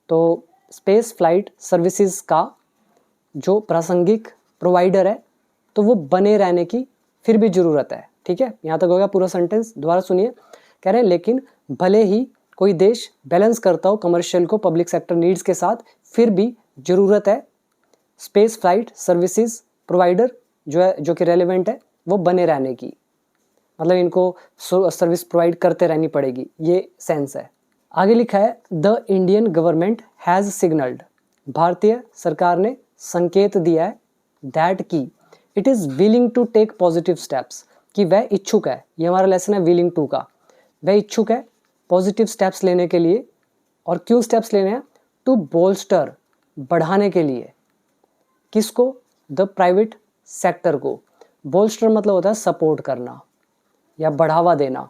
तो स्पेस फ्लाइट सर्विसेज का जो प्रासंगिक प्रोवाइडर है, तो वो बने रहने की फिर भी ज़रूरत है, ठीक है। यहाँ तक हो गया पूरा सेंटेंस, दोबारा सुनिए, कह रहे हैं लेकिन भले ही कोई देश बैलेंस करता हो कमर्शियल को पब्लिक सेक्टर नीड्स के साथ, फिर भी ज़रूरत है स्पेस फ्लाइट सर्विसेज प्रोवाइडर जो है, जो कि रेलेवेंट है, वो बने रहने की, मतलब इनको सर्विस प्रोवाइड करते रहनी पड़ेगी, ये सेंस है। आगे लिखा है the Indian government has signalled, भारतीय सरकार ने संकेत दिया है, दैट की it is willing to take positive steps, कि वह इच्छुक है, ये हमारा लेसन है विलिंग टू का, वह इच्छुक है पॉजिटिव स्टेप्स लेने के लिए, और क्यों स्टेप्स लेने हैं, टू बोल्स्टर, बढ़ाने के लिए, किसको, द प्राइवेट सेक्टर को, बोल्स्टर मतलब होता है सपोर्ट करना या बढ़ावा देना।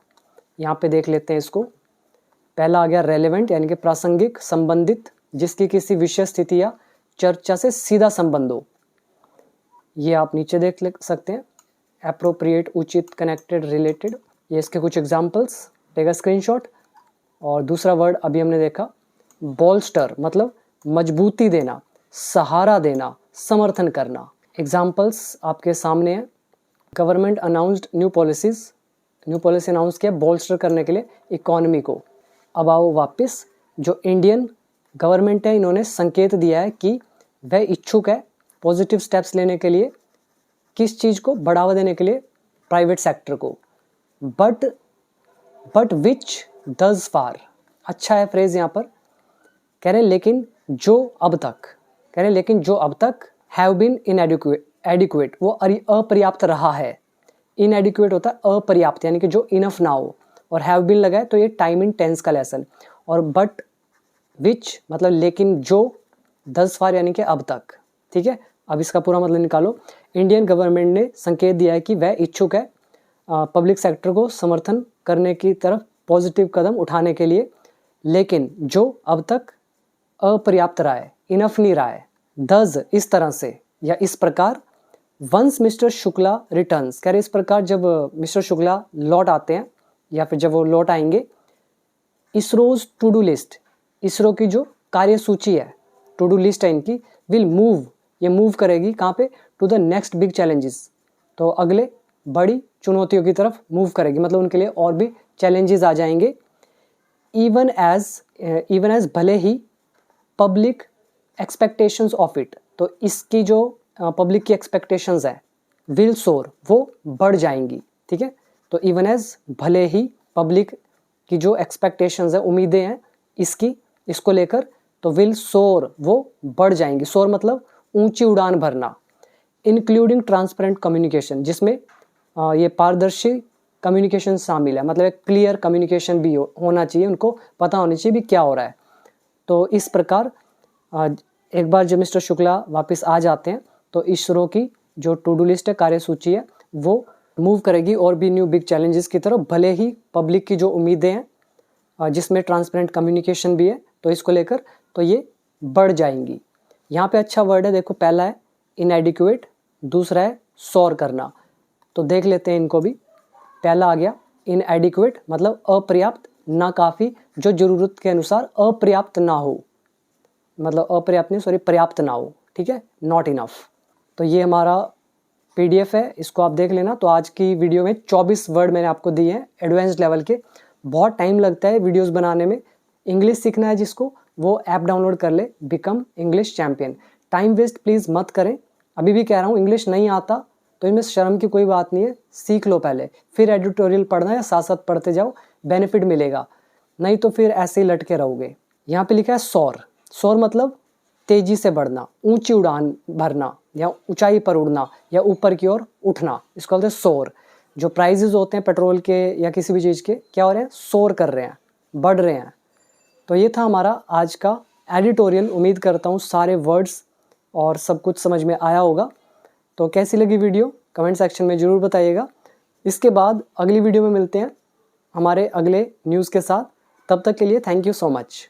यहाँ पे देख लेते हैं इसको, पहला आ गया रेलेवेंट यानी कि प्रासंगिक, संबंधित, जिसकी किसी विषय, स्थिति या चर्चा से सीधा संबंध हो, ये आप नीचे देख सकते हैं, एप्रोप्रिएट, उचित, कनेक्टेड, रिलेटेड, ये इसके कुछ एग्जाम्पल्स, टेक अ स्क्रीनशॉट। और दूसरा वर्ड अभी हमने देखा बोल्स्टर मतलब मजबूती देना, सहारा देना, समर्थन करना। एग्जाम्पल्स आपके सामने हैं, government announced new policies, new policy announce किया बोल्स्टर करने के लिए इकोनॉमी को। अब आओ वापस, जो इंडियन गवर्नमेंट है, इन्होंने संकेत दिया है कि वह इच्छुक है पॉजिटिव स्टेप्स लेने के लिए, किस चीज़ को, बढ़ावा देने के लिए प्राइवेट सेक्टर को, बट विच दस फार, अच्छा है फ्रेज यहाँ पर, कह रहे हैं लेकिन जो अब तक, कह रहे हैं लेकिन जो अब तक हैव बीन इनएडिक्वेट, वो अपर्याप्त रहा है, इनएडिक्वेट होता है अपर्याप्त यानी कि जो इनफ ना हो, और हैव बीन लगा है तो ये टाइम इन टेंस का लेसन, और बट विच मतलब लेकिन जो, दस फार यानी कि अब तक, ठीक है। अब इसका पूरा मतलब निकालो, इंडियन गवर्नमेंट ने संकेत दिया है कि वह इच्छुक है पब्लिक सेक्टर को समर्थन करने की तरफ पॉजिटिव कदम उठाने के लिए, लेकिन जो अब तक अपर्याप्त रहा है, इनफ नहीं रहा है, दस इस तरह से या इस प्रकार, वंस मिस्टर शुक्ला रिटर्न्स, कह रहे इस प्रकार जब मिस्टर शुक्ला लौट आते हैं या फिर जब वो लौट आएंगे, ISRO's to do list, ISRO की जो कार्य सूची है, टू डू लिस्ट है इनकी, विल मूव, ये मूव करेगी कहाँ पे, to the next big challenges, तो अगले बड़ी चुनौतियों की तरफ मूव करेगी, मतलब उनके लिए और भी चैलेंजेस आ जाएंगे। इवन एज भले ही पब्लिक एक्सपेक्टेशंस ऑफ इट, तो इसकी जो पब्लिक की एक्सपेक्टेशंस है विल सोर, वो बढ़ जाएंगी, ठीक है। तो इवन एज, भले ही पब्लिक की जो एक्सपेक्टेशंस है, उम्मीदें हैं इसको लेकर, तो विल सोर, वो बढ़ जाएंगी। सोर मतलब ऊंची उड़ान भरना। इंक्लूडिंग ट्रांसपेरेंट कम्युनिकेशन, जिसमें ये पारदर्शी कम्युनिकेशन शामिल है, मतलब एक क्लियर कम्युनिकेशन भी होना चाहिए, उनको पता होनी चाहिए भी क्या हो रहा है। तो इस प्रकार एक बार जब मिस्टर शुक्ला वापस आ जाते हैं तो इसरो की जो टू डू लिस्ट है, कार्यसूची है, वो मूव करेगी और भी न्यू बिग चैलेंजेस की तरफ। भले ही पब्लिक की जो उम्मीदें हैं जिसमें ट्रांसपेरेंट कम्युनिकेशन भी है, तो इसको लेकर तो ये बढ़ जाएंगी। यहाँ पे अच्छा वर्ड है, देखो, पहला है इनएडिक्वेट, दूसरा है सोर करना। तो देख लेते हैं इनको भी। पहला आ गया इनएडिक्वेट, मतलब अपर्याप्त, ना काफ़ी, जो ज़रूरत के अनुसार अपर्याप्त ना हो, मतलब अपर्याप्त नहीं, सॉरी, पर्याप्त ना हो, ठीक है, नॉट इनफ। तो ये हमारा PDF है, इसको आप देख लेना। तो आज की वीडियो में 24 वर्ड मैंने आपको दिए हैं एडवांस्ड लेवल के। बहुत टाइम लगता है वीडियोस बनाने में। इंग्लिश सीखना है जिसको, वो ऐप डाउनलोड कर ले, become English champion. Time waste please मत करें। अभी भी कह रहा हूँ, इंग्लिश नहीं आता तो इनमें शर्म की कोई बात नहीं है, सीख लो पहले, फिर एडिटोरियल पढ़ना या साथ साथ पढ़ते जाओ, बेनिफिट मिलेगा। नहीं तो फिर ऐसे ही लटके रहोगे। यहाँ पे लिखा है सोर। सोर मतलब तेजी से बढ़ना, ऊंची उड़ान भरना, या ऊंचाई पर उड़ना, या ऊपर की ओर उठना, इसको बोलते हैं सोर। जो प्राइजेस होते हैं पेट्रोल के या किसी भी चीज़ के, क्या हो रहे हैं, सोर कर रहे हैं, बढ़ रहे हैं। तो ये था हमारा आज का एडिटोरियल। उम्मीद करता हूँ सारे वर्ड्स और सब कुछ समझ में आया होगा। तो कैसी लगी वीडियो कमेंट सेक्शन में ज़रूर बताइएगा। इसके बाद अगली वीडियो में मिलते हैं हमारे अगले न्यूज़ के साथ। तब तक के लिए थैंक यू सो मच।